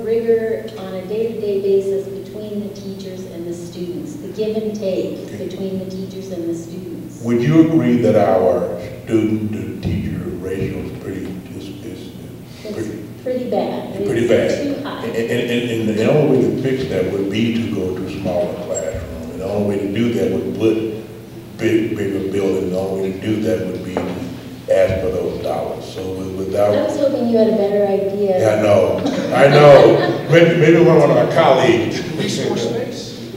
rigor on a day-to-day basis between the teachers and the students, the give and take between the teachers and the students. Would you agree that our student-to-teacher ratio is pretty bad? Pretty it's bad. Too high. And the only way to fix that would be to go to a smaller classroom. And the only way to do that would put bigger building. The only way to do that would be to ask for those dollars. So without... I was hoping you had a better idea. Yeah, I know. Maybe one of our colleagues. Resource space?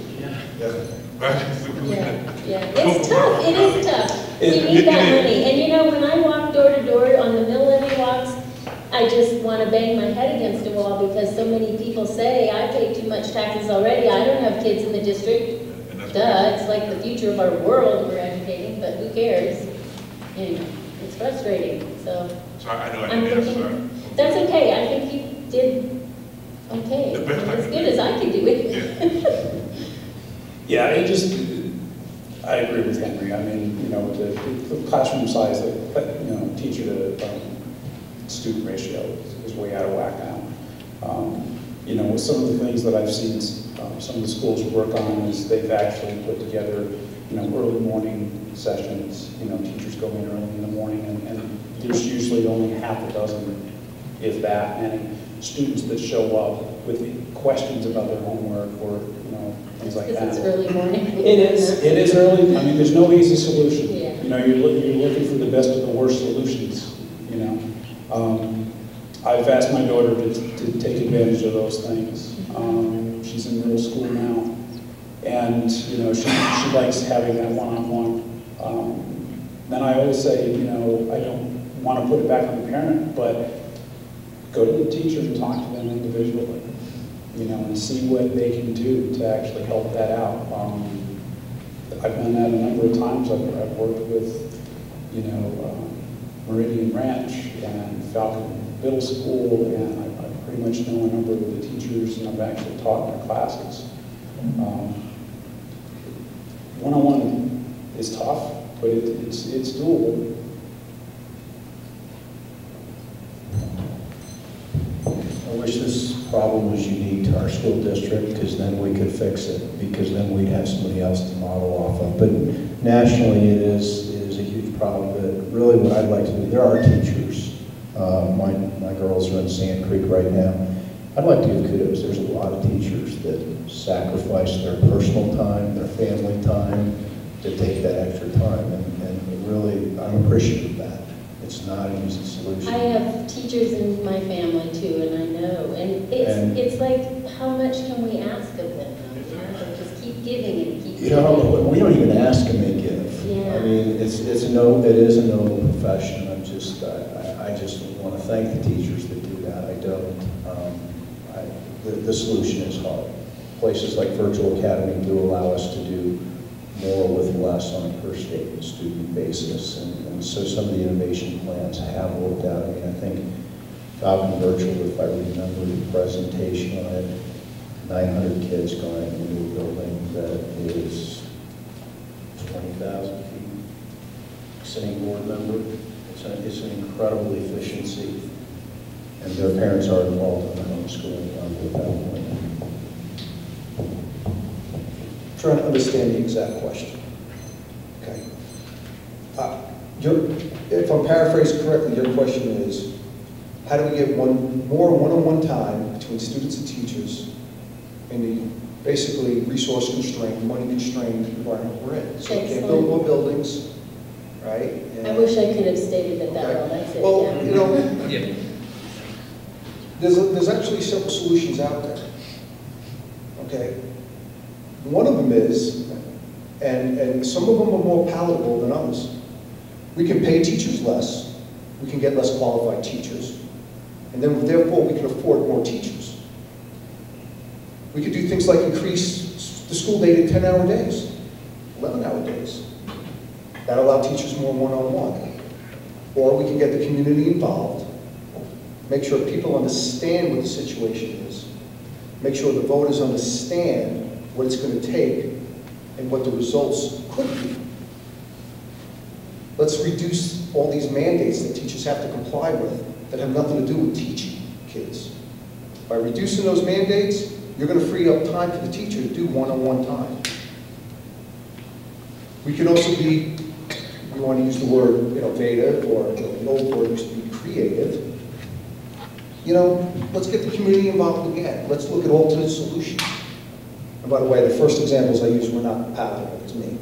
It's tough. It is tough. We need that money. And you know, when I walk door to door on the mill levy walks, I just want to bang my head against a wall because so many people say, I pay too much taxes already. I don't have kids in the district. Duh, it's like the future of our world we're educating, but who cares? Anyway, it's frustrating. So I know I I'm didn't thinking, answer. that's okay. I think you did okay. The best I As can good do. as I could do it. Yeah, I agree with Henry. I mean, you know, the classroom size, you know, teacher to student ratio is way out of whack now. You know, some of the things that I've seen some of the schools work on is they've actually put together, you know, early morning sessions. You know, teachers go in early in the morning, and there's usually only half a dozen, if that, many students that show up with questions about their homework or, you know, things like that. Because it's early morning. It is early. I mean, there's no easy solution. Yeah. You know, you're looking for the best of the worst solutions, you know. I've asked my daughter to take advantage of those things. She's in middle school now, and you know she likes having that one-on-one. Then I always say, you know, I don't want to put it back on the parent, but go to the teacher and talk to them individually, you know, and see what they can do to actually help that out. I've done that a number of times. I've worked with, you know, Meridian Ranch and Falcon Middle School, and I pretty much know a number of the teachers, and I've actually taught in their classes. One-on-one is tough, but it's doable. I wish this problem was unique to our school district, because then we could fix it, because then we'd have somebody else to model off of. But nationally, it is a huge proud of it. Really what I'd like to do, there are teachers. My girls are in Sand Creek right now. I'd like to give kudos. There's a lot of teachers that sacrifice their personal time, their family time, to take that extra time. And really, I'm appreciative of that. It's not an easy solution. I have teachers in my family too, and I know. And it's like, how much can we ask of them? You know, they just keep giving and keep giving. You know, we don't even ask and they give. Yeah. I mean, it is a noble profession. I just want to thank the teachers that do that. I don't. The solution is hard. Places like Virtual Academy do allow us to do more with less on a per student basis. And so some of the innovation plans have worked out. I mean, I think Falcon Virtual, if I remember the presentation on it, 900 kids going into a building that is 20,000 feet. Sitting board member, it's an incredible efficiency. And their parents are involved in the homeschooling level at that point. Trying to understand the exact question. Okay. If I'm paraphrasing correctly, your question is, how do we get more one-on-one time between students and teachers in the basically resource-constrained, money-constrained environment we're in? So we can't build more buildings, right? And I wish I could have stated it that well. That's it. well, yeah. you know, there's actually several solutions out there. Okay. One of them is, and some of them are more palatable than others. We can pay teachers less. We can get less qualified teachers. And then therefore we can afford more teachers. We could do things like increase the school day to 10-hour days, 11-hour days. That allow teachers more one-on-one. Or we can get the community involved, make sure people understand what the situation is, make sure the voters understand what it's going to take and what the results could be. Let's reduce all these mandates that teachers have to comply with that have nothing to do with teaching kids. By reducing those mandates, you're going to free up time for the teacher to do one-on-one time. We can also be, we want to use the word innovative, or the old word used to be creative. You know, let's get the community involved again. Let's look at alternate solutions. And by the way, the first examples I used were not palatable to me.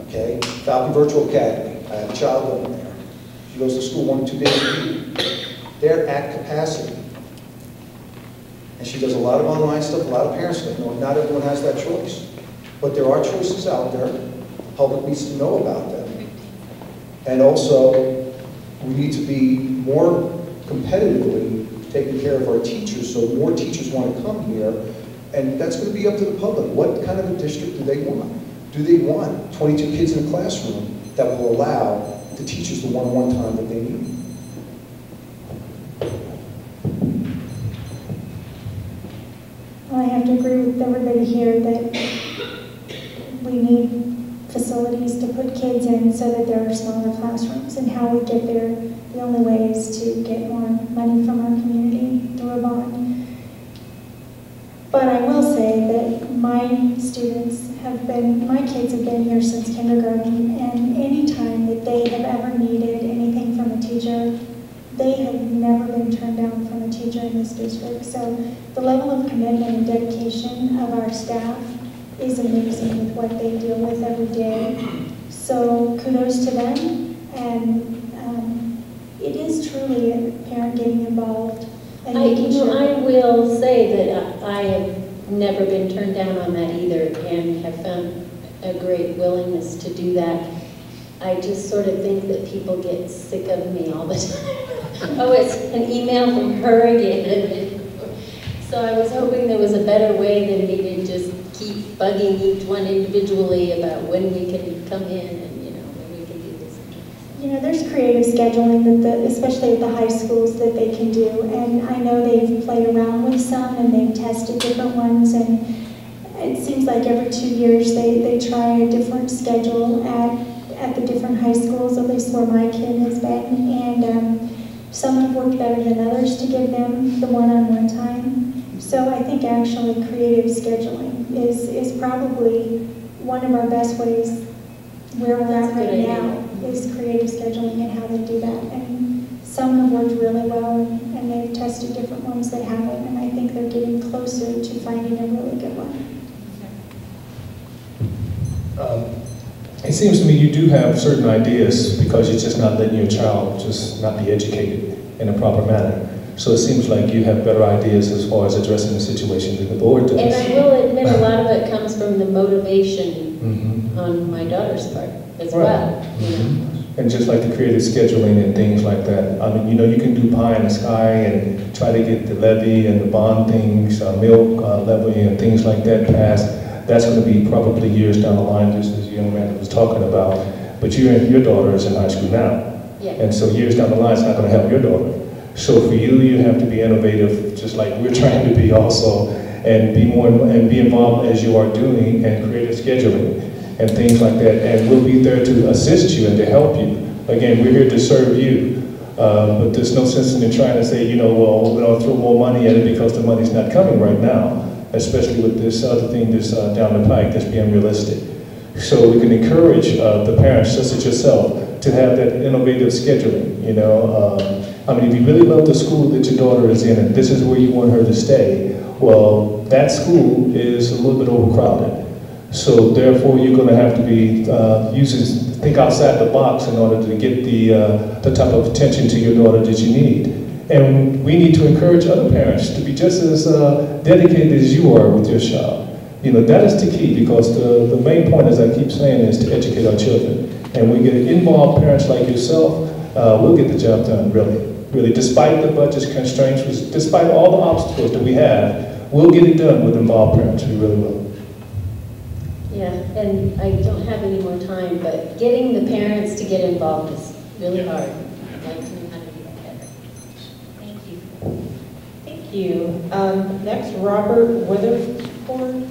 Okay? Falcon Virtual Academy. I have a child over there. She goes to school 1 or 2 days a week. They're at capacity. And she does a lot of online stuff, a lot of parent stuff. No, not everyone has that choice. But there are choices out there. The public needs to know about them. And also, we need to be more competitively taking care of our teachers so more teachers want to come here. And that's going to be up to the public. What kind of a district do they want? Do they want 22 kids in a classroom that will allow the teachers the one-on-one time that they need? Well, I have to agree with everybody here that we need facilities to put kids in so that there are smaller classrooms, and how we get there, the only way is to get more money from our community through a bond. But I will say that my kids have been here since kindergarten, and any time that they have ever needed anything from a teacher, they have never been turned down from a teacher in this district. So the level of commitment and dedication of our staff is amazing with what they deal with every day. So kudos to them, and it is truly a parent getting involved. And I will say that I have never been turned down on that either, and have found a great willingness to do that. I just sort of think that people get sick of me all the time. Oh, it's an email from her again. So I was hoping there was a better way than me to just keep bugging each one individually about when we can come in and, when we can do this. You know, there's creative scheduling that especially at the high schools, that they can do. And I know they've played around with some and they've tested different ones. And it seems like every 2 years they try a different schedule at the different high schools, at least where my kid has been. And some have worked better than others to give them the one-on-one time. So I think actually creative scheduling is probably one of our best ways where we're at right now. is creative scheduling and how they do that. And some have worked really well, and they've tested different ones that haven't, and I think they're getting closer to finding a really good one. It seems to me you do have certain ideas because you're just not letting your child just not be educated in a proper manner. So it seems like you have better ideas as far as addressing the situation than the board does. And I will admit a lot of it comes from the motivation on my daughter's part as well. You know? And just like the creative scheduling and things like that. I mean, you know, you can do pie in the sky and try to get the levy and the bond things, milk levy and things like that passed. That's going to be probably years down the line, just as the young man was talking about. But your daughter is in high school now. Yeah. And so years down the line, it's not going to help your daughter. So for you, you have to be innovative, just like we're trying to be also, and be more and be involved as you are doing and creative scheduling and things like that. And we'll be there to assist you and to help you. Again, we're here to serve you, but there's no sense in trying to say, you know, well, we'll throw more money at it because the money's not coming right now, especially with this other thing that's down the pike that's being realistic. So we can encourage the parents, such as yourself, to have that innovative scheduling, you know. I mean, if you really love the school that your daughter is in and this is where you want her to stay, well, that school is a little bit overcrowded. So therefore, you're going to have to be think outside the box in order to get the type of attention to your daughter that you need. And we need to encourage other parents to be just as dedicated as you are with your child. You know, that is the key, because the main point, as I keep saying, is to educate our children. And we get involved parents like yourself, we'll get the job done, really. Really, despite the budget constraints, despite all the obstacles that we have, we'll get it done with involved parents, we really will. Yeah, and I don't have any more time, but getting the parents to get involved is really hard. I'd like to know how to do that better. Thank you. Thank you. Next, Robert Weatherford.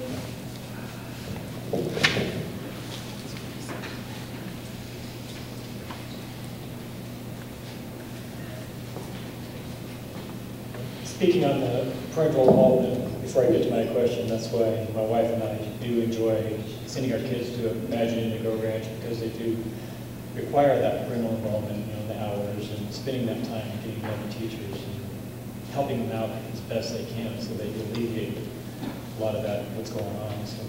Speaking on the parental involvement, before I get to my question, that's why my wife and I do enjoy sending our kids to Imagine Indigo Ranch, because they do require that parental involvement, you know, the hours and spending that time getting to know the teachers and helping them out as best they can so they can alleviate a lot of that, what's going on. So,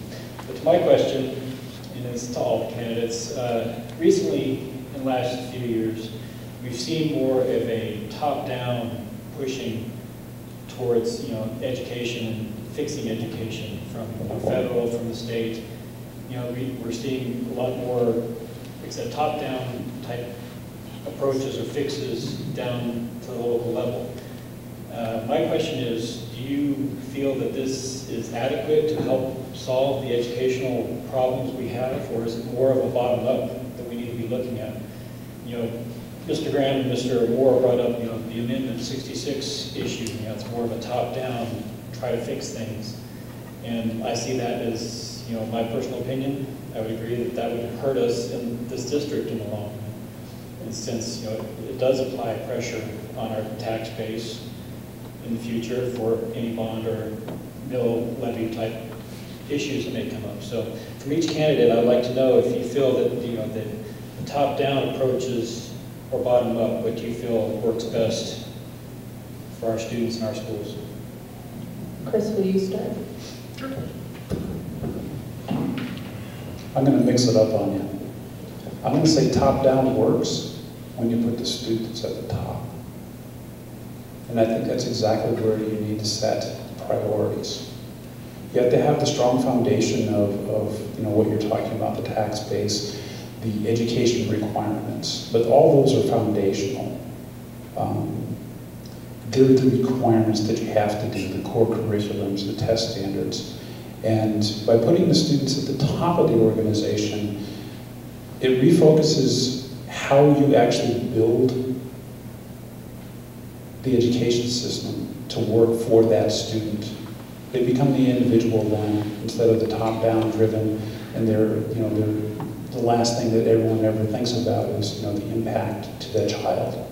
but to my question, and it's to all the candidates, recently in the last few years, we've seen more of a top-down pushing towards, you know, education and fixing education from the federal, from the state. You know, we're seeing a lot more, except top-down type approaches or fixes down to the local level. My question is, do you feel that this is adequate to help solve the educational problems we have, or is it more of a bottom-up that we need to be looking at? You know, Mr. Graham and Mr. Moore brought up, you know, the Amendment 66 issue. You know, it's more of a top-down, try to fix things. And I see that as, you know, my personal opinion. I would agree that that would hurt us in this district in the long run. And since, you know, it does apply pressure on our tax base in the future for any bond or mill levy type issues that may come up. So from each candidate, I'd like to know if you feel that, you know, that the top-down approaches or bottom up, what do you feel works best for our students in our schools? Chris, will you start? Sure. I'm going to mix it up on you. I'm going to say top-down works when you put the students at the top. And I think that's exactly where you need to set priorities. You have to have the strong foundation of you know, what you're talking about, the tax base, the education requirements, but all those are foundational. They're the requirements that you have to do, the core curriculums, the test standards. And by putting the students at the top of the organization, it refocuses how you actually build the education system to work for that student. They become the individual then, instead of the top-down driven, and the last thing that everyone ever thinks about is, you know, the impact to that child.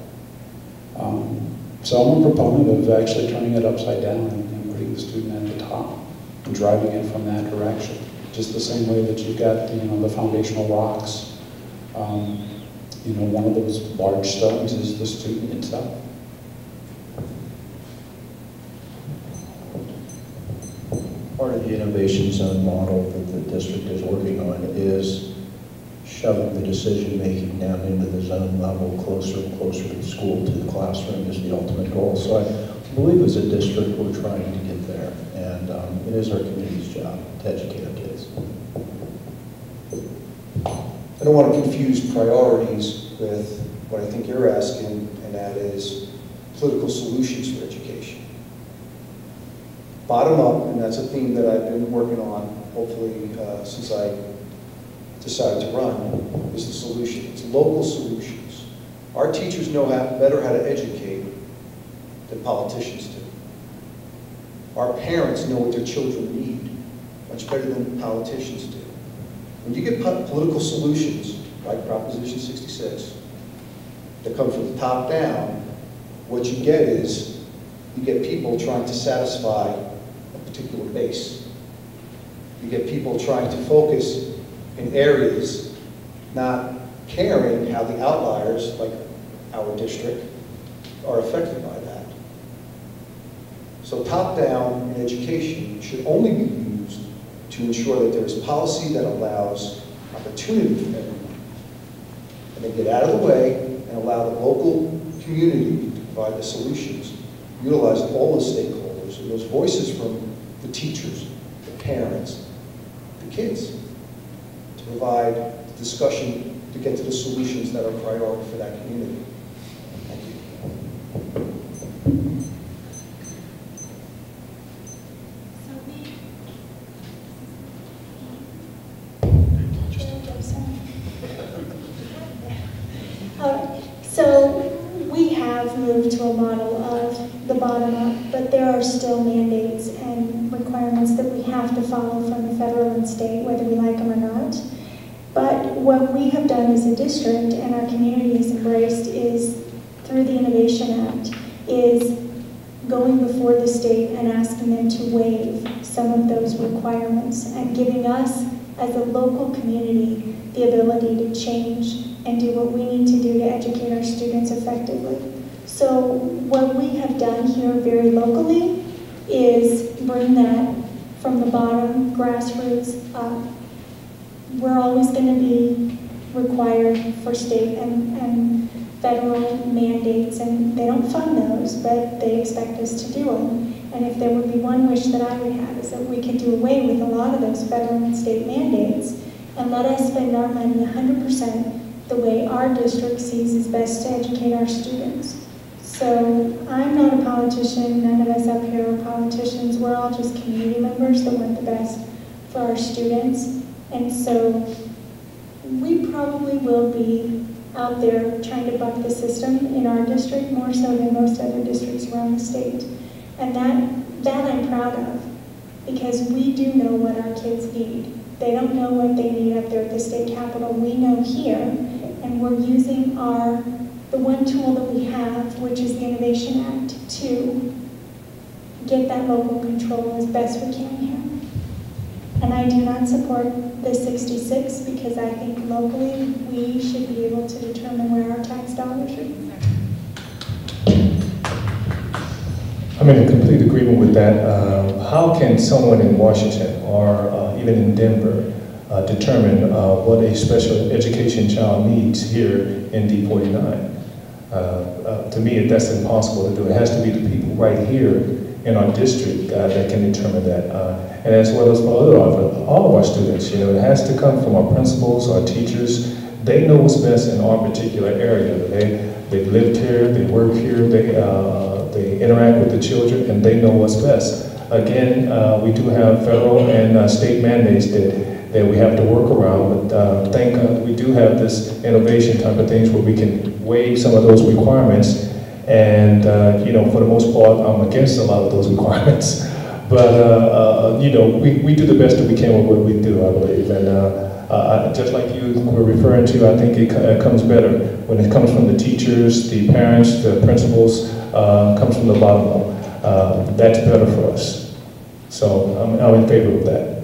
So I'm a proponent of actually turning it upside down and putting the student at the top and driving it from that direction. Just the same way that you've got, you know, the foundational rocks. You You know, one of those large stones is the student itself. Part of the innovation zone model that the district is working on is shoving the decision-making down into the zone level, closer and closer to the school, to the classroom is the ultimate goal. So I believe as a district we're trying to get there, and it is our community's job to educate our kids. I don't want to confuse priorities with what I think you're asking, and that is political solutions for education. Bottom up, and that's a theme that I've been working on, hopefully, since I decided to run, is the solution. It's local solutions. Our teachers know better how to educate than politicians do. Our parents know what their children need much better than politicians do. When you get political solutions, like Proposition 66, that come from the top down, what you get is, you get people trying to satisfy a particular base. You get people trying to focus in areas, not caring how the outliers, like our district, are affected by that. So top-down in education should only be used to ensure that there is policy that allows opportunity for everyone. And then get out of the way and allow the local community to provide the solutions, utilize all the stakeholders and those voices from the teachers, the parents, the kids, to provide the discussion to get to the solutions that are priority for that community. Thank you. So we have moved to a model of the bottom up, but there are still mandates and requirements that we have to follow from the federal and state, whether we like them or not. But what we have done as a district, and our community has embraced, is through the Innovation Act, is going before the state and asking them to waive some of those requirements and giving us, as a local community, the ability to change and do what we need to do to educate our students effectively. So what we have done here very locally is bring that from the bottom, grassroots up. We're always going to be required for state and federal mandates, and they don't fund those, but they expect us to do them. And if there would be one wish that I would have, is that we could do away with a lot of those federal and state mandates and let us spend our money 100% the way our district sees is best to educate our students. So I'm not a politician, none of us up here are politicians, we're all just community members that want the best for our students. And so we probably will be out there trying to buck the system in our district more so than most other districts around the state. And that I'm proud of, because we do know what our kids need. They don't know what they need up there at the state capitol. We know here, and we're using the one tool that we have, which is the Innovation Act, to get that local control as best we can here. And I do not support the 66 because I think locally we should be able to determine where our tax dollars should be. I'm in complete agreement with that. How can someone in Washington or even in Denver determine what a special education child needs here in D49? To me, that's impossible to do. It has to be the people right here in our district that can determine that. And as well as for all of our students, you know, it has to come from our principals, our teachers. They know what's best in our particular area. They've lived here, they work here, they interact with the children, and they know what's best. Again, we do have federal and state mandates that we have to work around, but thank God we do have this innovation type of things where we can waive some of those requirements. And, you know, for the most part, I'm against a lot of those requirements. But, you know, we do the best that we can with what we do, I believe. And just like you were referring to, I think it comes better when it comes from the teachers, the parents, the principals, comes from the bottom up. That's better for us. So I'm in favor of that.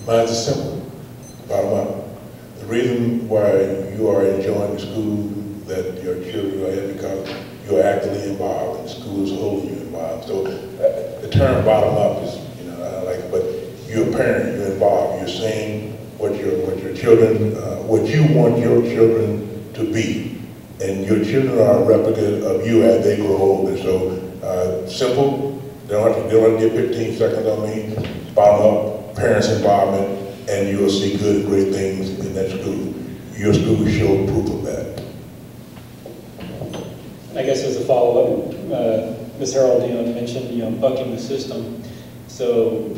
My Mine's is simple, bottom up. The reason why you are enjoying the school that your children are in because you're actively involved and the school is holding you involved. So the term bottom up is, you know, I don't like it, but you're a parent, you're involved, you're saying what your children, what you want your children to be. And your children are a replica of you as they grow older. So simple, they don't have to get 15 seconds on me. Bottom up, parents' involvement, and you'll see good and great things in that school. Your school will show proof of that. I guess as a follow-up, Ms. Harold, mentioned, bucking the system. So,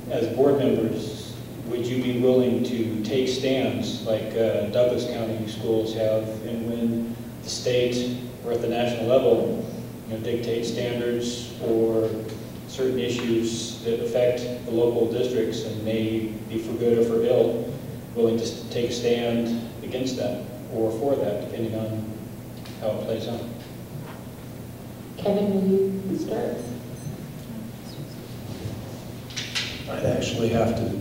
as board members, would you be willing to take stands like Douglas County schools have, and when the state or at the national level, dictate standards or certain issues that affect the local districts and may be for good or for ill, willing to take a stand against that or for that, depending on how it plays out? Kevin, will you start? I'd actually have to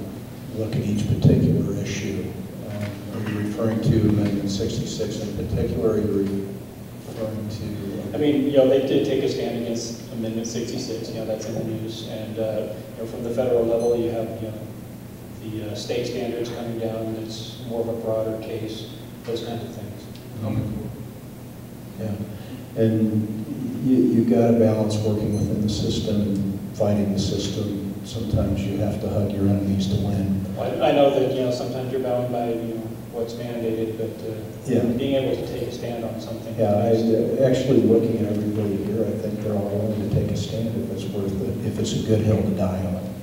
look at each particular issue. Are you referring to Amendment 66 in particular, or are you referring to... I mean, they did take a stand against Amendment 66, that's in the news, and from the federal level, you have, the state standards coming down, it's more of a broader case, those kinds of things. Yeah, and you've got to balance working within the system and fighting the system. Sometimes you have to hug your enemies to win. I know that, sometimes you're bound by, what's mandated, but being able to take a stand on something. Yeah, actually looking at everybody here, I think they're all willing to take a stand if it's worth it, if it's a good hill to die on.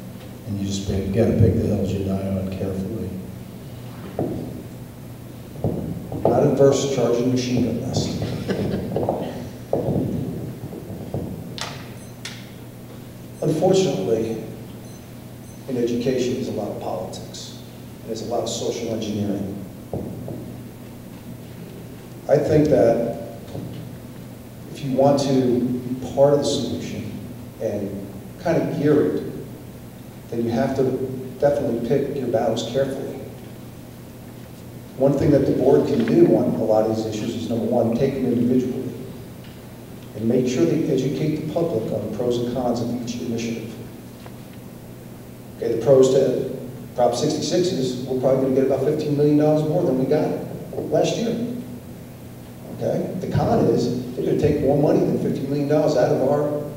And you just got to pick the hills you die on carefully. Not adverse to charging machine gun nest. Unfortunately, in education, there's a lot of politics. And there's a lot of social engineering. I think that if you want to be part of the solution and kind of gear it, then you have to definitely pick your battles carefully. One thing that the board can do on a lot of these issues is, number one, take them individually and make sure they educate the public on the pros and cons of each initiative. Okay, the pros to Prop 66 is we're probably going to get about $15 million more than we got last year. Okay, the con is they're going to take more money than $50 million out of our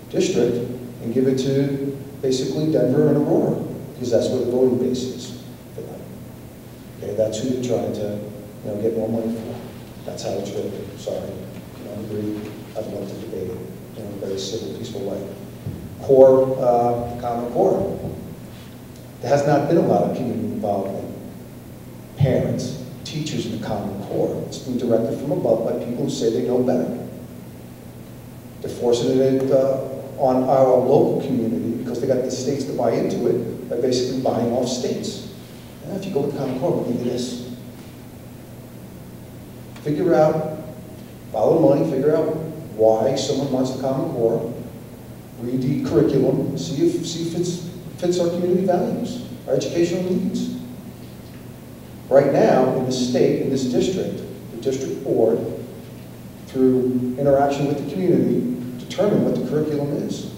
district and give it to basically Denver and Aurora, because that's where the voting base is for them. Okay, that's who they're trying to get more money for. That's how it's written. Sorry, if you don't agree, I'd love to debate it in a very civil, peaceful way. Core, Common Core. There has not been a lot of community involvement. Parents, teachers in the Common Core. It's been directed from above by people who say they know better. They're forcing it on our local community because they got the states to buy into it by basically buying off states. And if you go with the Common Core, we'll give you this. Figure out, follow the money, figure out why someone wants the Common Core, read the curriculum, see if it fits our community values, our educational needs. Right now, in the state, in this district, the district board, through interaction with the community, determine what the curriculum is.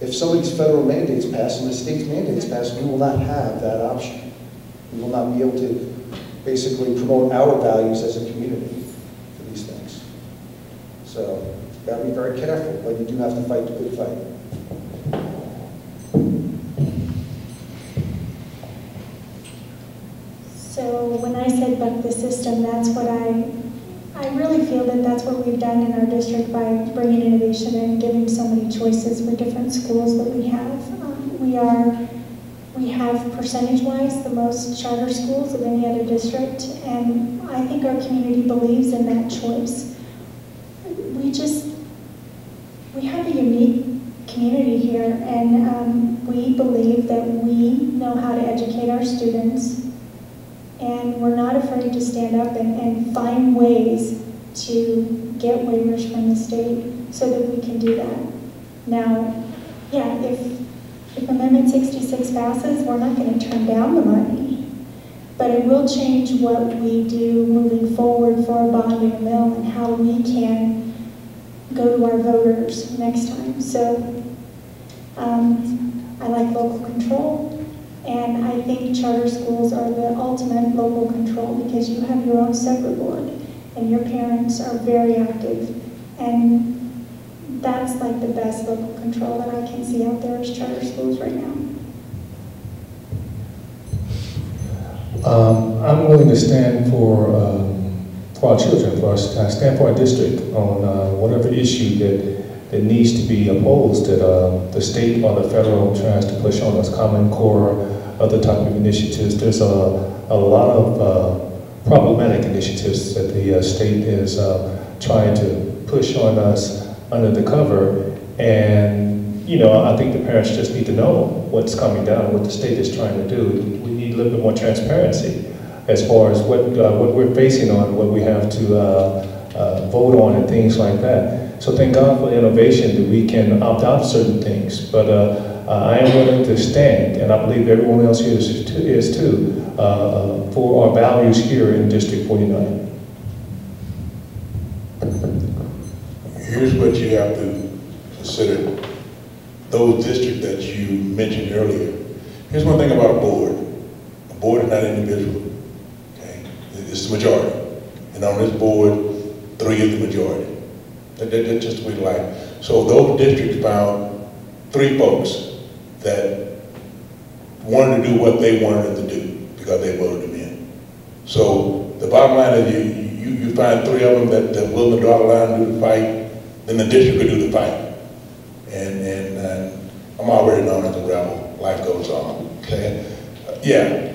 If some of these federal mandates pass and the state's mandates pass, we will not have that option. We will not be able to basically promote our values as a community for these things. So, you've got to be very careful, but you do have to fight the good fight. So when I said buck the system, that's what I really feel that that's what we've done in our district by bringing innovation and giving so many choices for different schools that we have. We have percentage-wise the most charter schools of any other district, and I think our community believes in that choice. We have a unique community here, and we believe that we know how to educate our students, and we're not afraid to stand up and find ways to get waivers from the state so that we can do that. Now, yeah, If Amendment 66 passes, we're not going to turn down the money, but it will change what we do moving forward for a bond and a mill and how we can go to our voters next time. So I like local control, and I think charter schools are the ultimate local control because you have your own separate board and your parents are very active, and that's like the best local control that I can see out there is charter schools right now. I'm willing to stand for our children, I stand for our district on whatever issue that needs to be opposed that the state or the federal tries to push on us, Common Core, other type of initiatives. There's a lot of problematic initiatives that the state is trying to push on us under the cover, and I think the parents just need to know what's coming down, what the state is trying to do. We need a little bit more transparency as far as what we're facing on, what we have to vote on and things like that. So thank God for innovation that we can opt out certain things, but I am willing to stand, and I believe everyone else here is too, for our values here in District 49. Here's what you have to consider. Those districts that you mentioned earlier. Here's one thing about a board. A board is not individual. Okay? It's the majority. And on this board, 3 is the majority. That's just the way life. So those districts found 3 folks that wanted to do what they wanted to do because they voted them in. So the bottom line is you find 3 of them that are willing to draw the line and do the fight, then the district will do the fight. And I'm already known as a rebel. Life goes on. Okay? Yeah.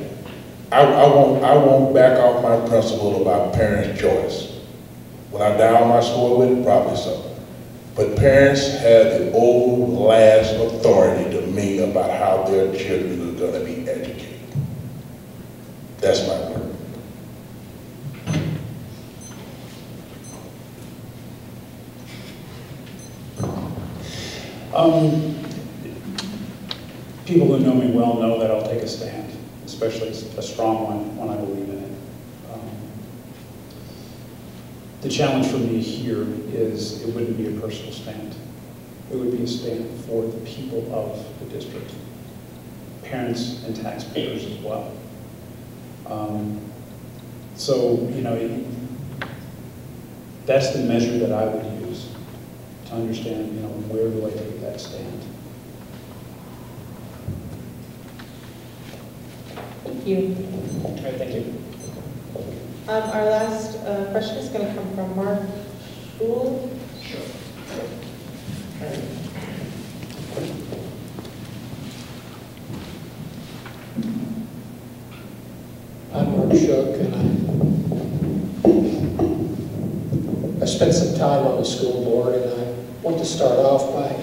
I won't back off my principle about parents' choice. Will I die on my sword with it? Probably so. But parents have the old last authority to me about how their children are going to be educated. That's my word. People who know me well know that I'll take a stand, especially a strong one when I believe in it. The challenge for me here is it wouldn't be a personal stand. It would be a stand for the people of the district, parents and taxpayers as well. That's the measure that I would use to understand, where do I take that stand? Thank you. All right, thank you. Our last question is going to come from Mark School. Sure. I'm Mark Shook, and I spent some time on the school board, and I want to start off by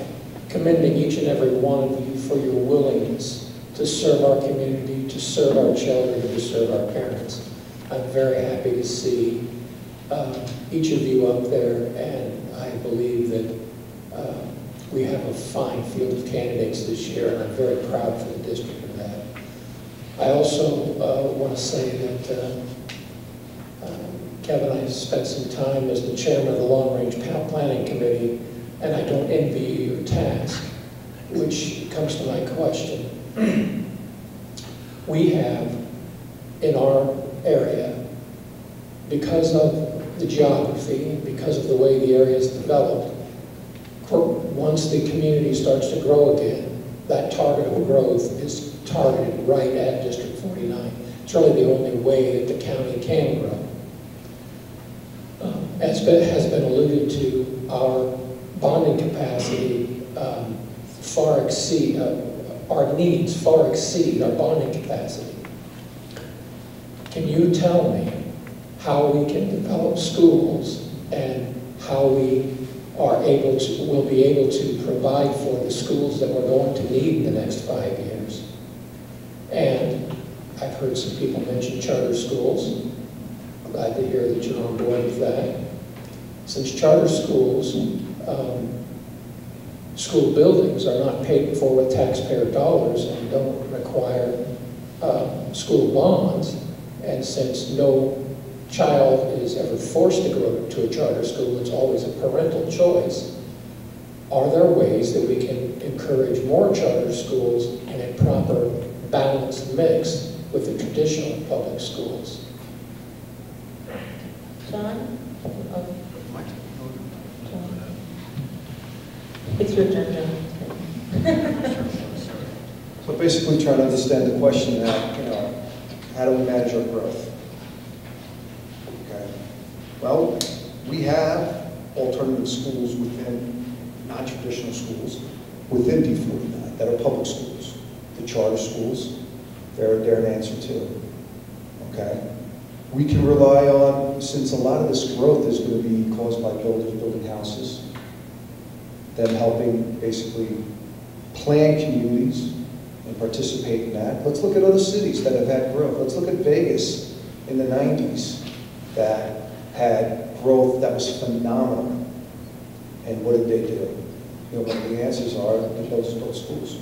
commending each and every one of you for your willingness to serve our community, to serve our children, and to serve our parents. I'm very happy to see each of you up there, and I believe that we have a fine field of candidates this year, and I'm very proud for the district of that. I also want to say that Kevin, I spent some time as the chairman of the Long Range Planning Committee, and I don't envy you your task, which comes to my question. We have in our area, because of the geography, because of the way the area is developed, once the community starts to grow again, that target of growth is targeted right at District 49. It's really the only way that the county can grow. As has been alluded to, our bonding capacity our needs far exceed our bonding capacity. Can you tell me how we can develop schools and how we will be able to provide for the schools that we're going to need in the next 5 years? And I've heard some people mention charter schools. Glad to hear that you're on board with that. Since charter schools school buildings are not paid for with taxpayer dollars and don't require school bonds. And since no child is ever forced to go to a charter school, it's always a parental choice. Are there ways that we can encourage more charter schools in a proper balanced mix with the traditional public schools? John? It's your turn, John. So basically trying to understand the question that, you know, how do we manage our growth? Okay. Well, we have alternative schools within, non-traditional schools, within D49 that are public schools. The charter schools, they're an answer too. Okay. We can rely on, since a lot of this growth is going to be caused by builders building houses, them helping basically plan communities and participate in that. Let's look at other cities that have had growth. Let's look at Vegas in the 90s that had growth that was phenomenal. And what did they do? You know, one of the answers are they built schools.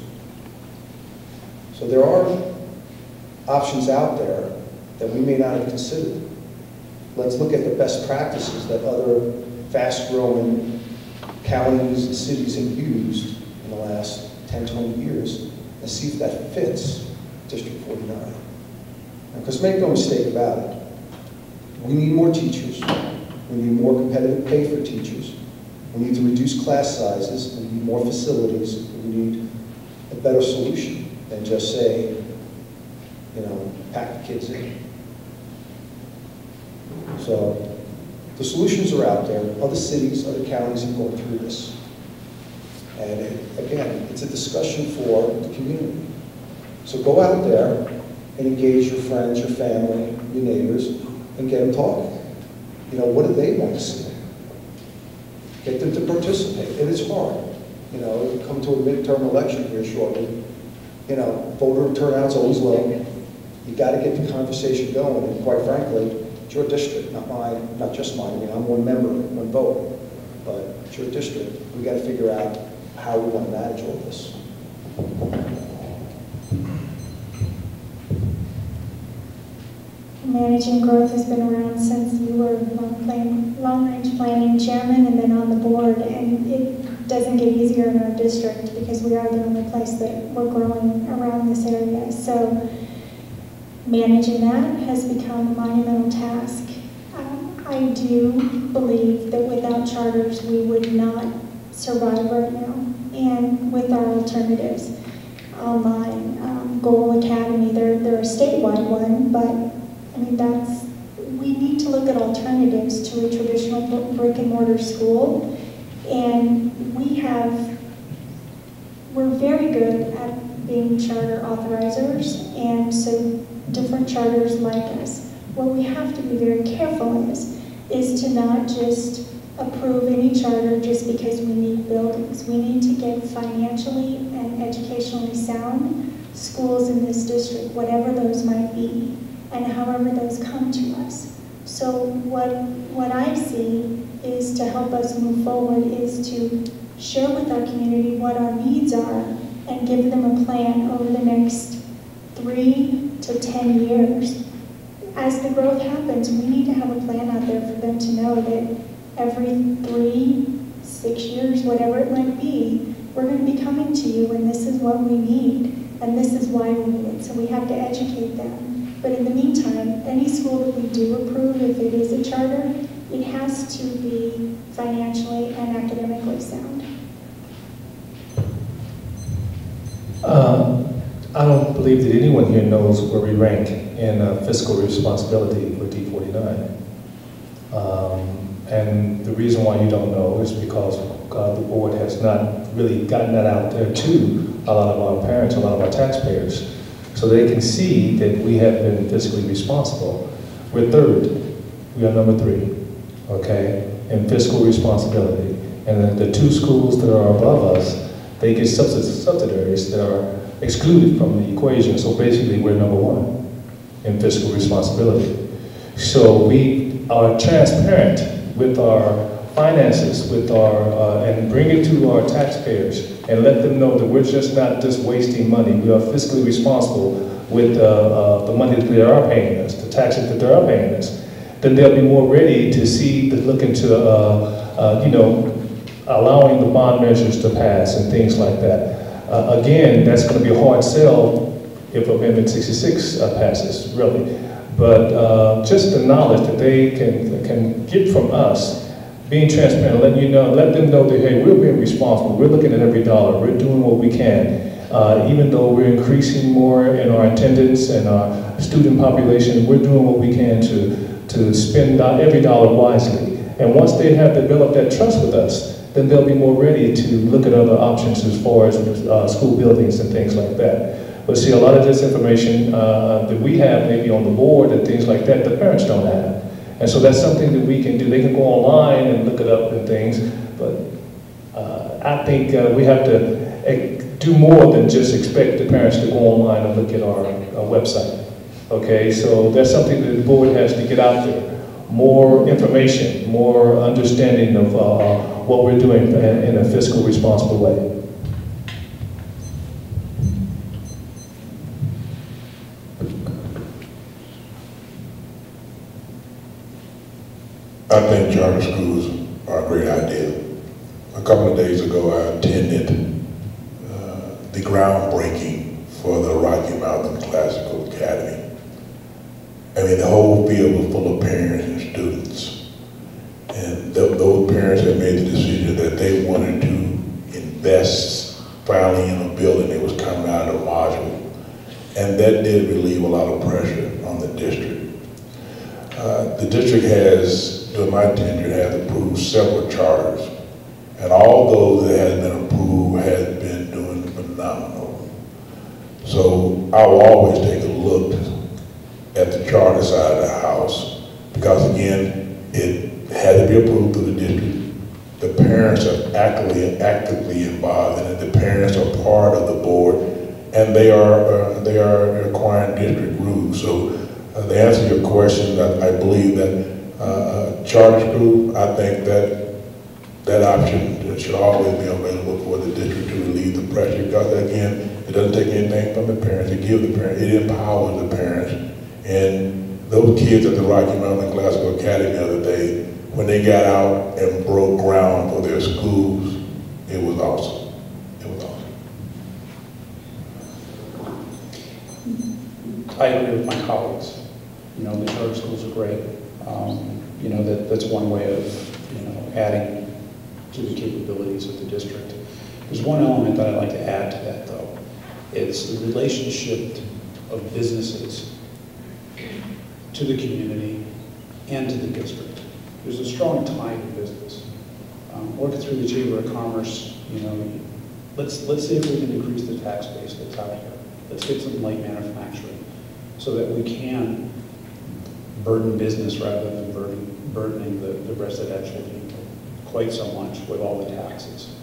So there are options out there that we may not have considered. Let's look at the best practices that other fast-growing counties and cities have used in the last 10, 20 years and see if that fits District 49. Because make no mistake about it, we need more teachers, we need more competitive pay for teachers, we need to reduce class sizes, we need more facilities, we need a better solution than just say, you know, pack the kids in. So the solutions are out there. Other cities, other counties have gone through this. And again, it's a discussion for the community. So go out there and engage your friends, your family, your neighbors, and get them talking. You know, what do they want to see? Get them to participate. And it's hard. You know, you come to a midterm election here shortly. You know, voter turnout's always low. You got to get the conversation going. And quite frankly, it's your district, not mine, not just mine. I mean, I'm one member, one vote, but it's your district. We got to figure out how we want to manage all this. Managing growth has been around since you were long-range planning chairman and then on the board, and it doesn't get easier in our district because we are the only place that we're growing around this area. So managing that has become a monumental task. I do believe that without charters we would not survive right now, and with our alternatives. Online, Goal Academy, they're a statewide one, but I mean, we need to look at alternatives to a traditional brick and mortar school, and we're very good at being charter authorizers, and so different charters like us. What we have to be very careful is to not just approve any charter just because we need buildings. We need to get financially and educationally sound schools in this district, whatever those might be, and however those come to us. So what I see is to help us move forward is to share with our community what our needs are and give them a plan over the next 3 to 10 years. As the growth happens, we need to have a plan out there for them to know that every 3, 6 years, whatever it might be, we're going to be coming to you and this is what we need and this is why we need it. So we have to educate them. But in the meantime, any school that we do approve, if it is a charter, it has to be financially and academically sound. I don't believe that anyone here knows where we rank in fiscal responsibility for D49. And the reason why you don't know is because the board has not really gotten that out there to a lot of our parents, a lot of our taxpayers. So they can see that we have been fiscally responsible. We're third. We are number 3, okay, in fiscal responsibility. And then the 2 schools that are above us, they get subsidiaries that are excluded from the equation. So basically, we're number 1 in fiscal responsibility. So we are transparent with our finances with and bring it to our taxpayers and let them know that we're not just wasting money. We are fiscally responsible with the money that they are paying us, the taxes that they are paying us. Then they'll be more ready to look into, allowing the bond measures to pass and things like that. Again, that's going to be a hard sell if Amendment 66 passes, really. But just the knowledge that they can get from us, being transparent, let them know that, hey, we're being responsible. We're looking at every dollar. We're doing what we can. Even though we're increasing more in our attendance and our student population, we're doing what we can to spend every dollar wisely. And once they have developed that trust with us, then they'll be more ready to look at other options as far as school buildings and things like that. But see, a lot of this information that we have maybe on the board and things like that, the parents don't have. And so that's something that we can do. They can go online and look it up and things, but I think we have to do more than just expect the parents to go online and look at our website. Okay, so that's something that the board has to get out there. More information, more understanding of what we're doing in a fiscal responsible way. I think charter schools are a great idea. A couple of days ago, I attended the groundbreaking for the Rocky Mountain Classical Academy. I mean, the whole field was full of parents and students. And those parents had made the decision that they wanted to invest finally in a building that was coming out of a module. And that did relieve a lot of pressure on the district. The district has, during my tenure, has approved several charters. And all those that have been approved have been doing phenomenal. So I will always take a look at the charter side of the house, because again, it had to be approved through the district. The parents are actively involved in it. The parents are part of the board, and they are acquiring district rules. So to answer your question, I believe that charter school, I think that option should always be available for the district to relieve the pressure, because again, it doesn't take anything from the parents. It gives the parents, it empowers the parents. And those kids at the Rocky Mountain Classical Academy the other day, when they got out and broke ground for their schools, it was awesome. It was awesome. I agree with my colleagues. The charter schools are great. That's one way of, adding to the capabilities of the district. There's one element that I'd like to add to that, though. It's the relationship of businesses to the community and to the district. There's a strong tie to business. Working through the Chamber of Commerce, let's see if we can increase the tax base that's out here. Let's get some light manufacturing so that we can burden business rather than burdening the residential people quite so much with all the taxes.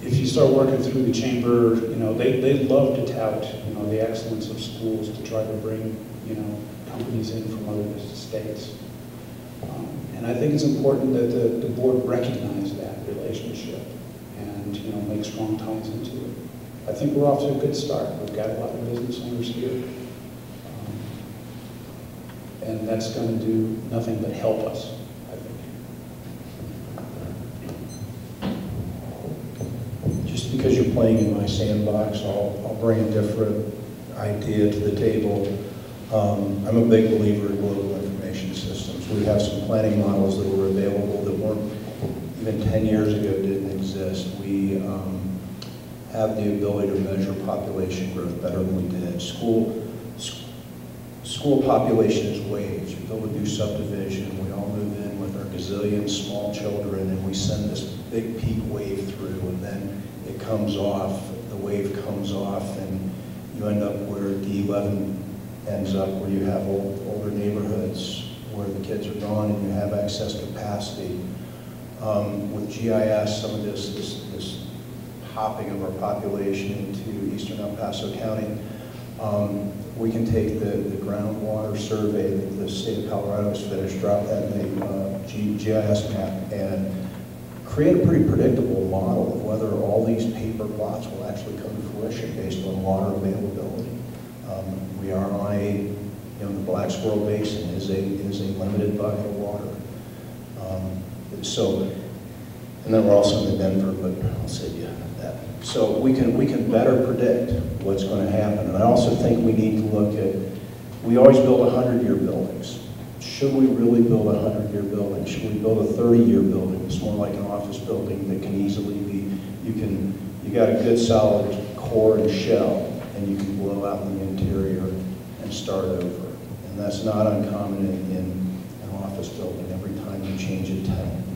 If you start working through the chamber, they love to tout, the excellence of schools to try to bring, companies in from other states. And I think it's important that the board recognize that relationship and, make strong ties into it. I think we're off to a good start. We've got a lot of business owners here. And that's going to do nothing but help us, I think. Just because you're playing in my sandbox, I'll bring a different idea to the table. I'm a big believer in global information systems. We have some planning models that were available that weren't even 10 years ago didn't exist. We have the ability to measure population growth better than we did. School population is waves. You build a new subdivision, we all move in with our gazillion small children, and we send this big peak wave through, and then it comes off, the wave comes off, and you end up where D11 ends up, where you have older neighborhoods where the kids are gone and you have excess capacity. With GIS, some of this hopping of our population into eastern El Paso County, We can take the groundwater survey that the state of Colorado has finished, drop that in the GIS map, and create a pretty predictable model of whether all these paper plots will actually come to fruition based on water availability. We are on the Black Squirrel Basin is a limited body of water. And then we're also in the Denver, but I'll save you that. So we can better predict what's going to happen. And I also think we need to look at, we always build 100-year buildings. Should we really build a 100-year building? Should we build a 30-year building? It's more like an office building that can easily be, you got a good solid core and shell, and you can blow out the interior and start over. And that's not uncommon in an office building. Every time you change a tenant,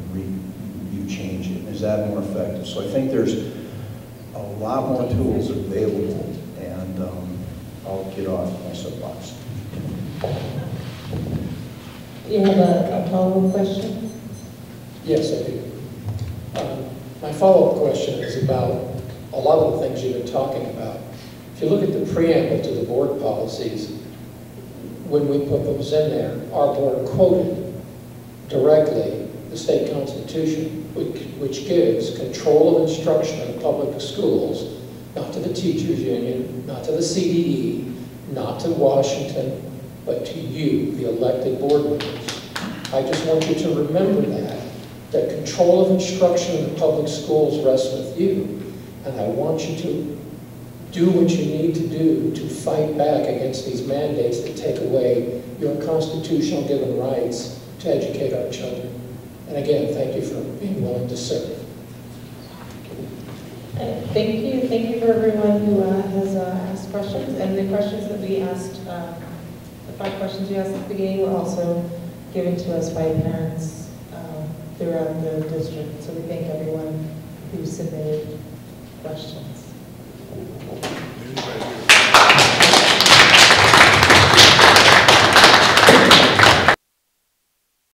you change it. Is that more effective? So I think there's a lot more tools available, and I'll get off my soapbox. You have a follow-up question? Yes, I do. My follow-up question is about a lot of the things you've been talking about. If you look at the preamble to the board policies, when we put those in there, our board quoted directly the state constitution, which gives control of instruction in public schools, not to the teachers union, not to the CDE, not to Washington, but to you, the elected board members. I just want you to remember that control of instruction in the public schools rests with you, and I want you to do what you need to do to fight back against these mandates that take away your constitutional given rights to educate our children. And again, thank you for being willing to serve. Thank you for everyone who has asked questions, and the questions that we asked, the 5 questions we asked at the beginning were also given to us by parents throughout the district. So we thank everyone who submitted questions.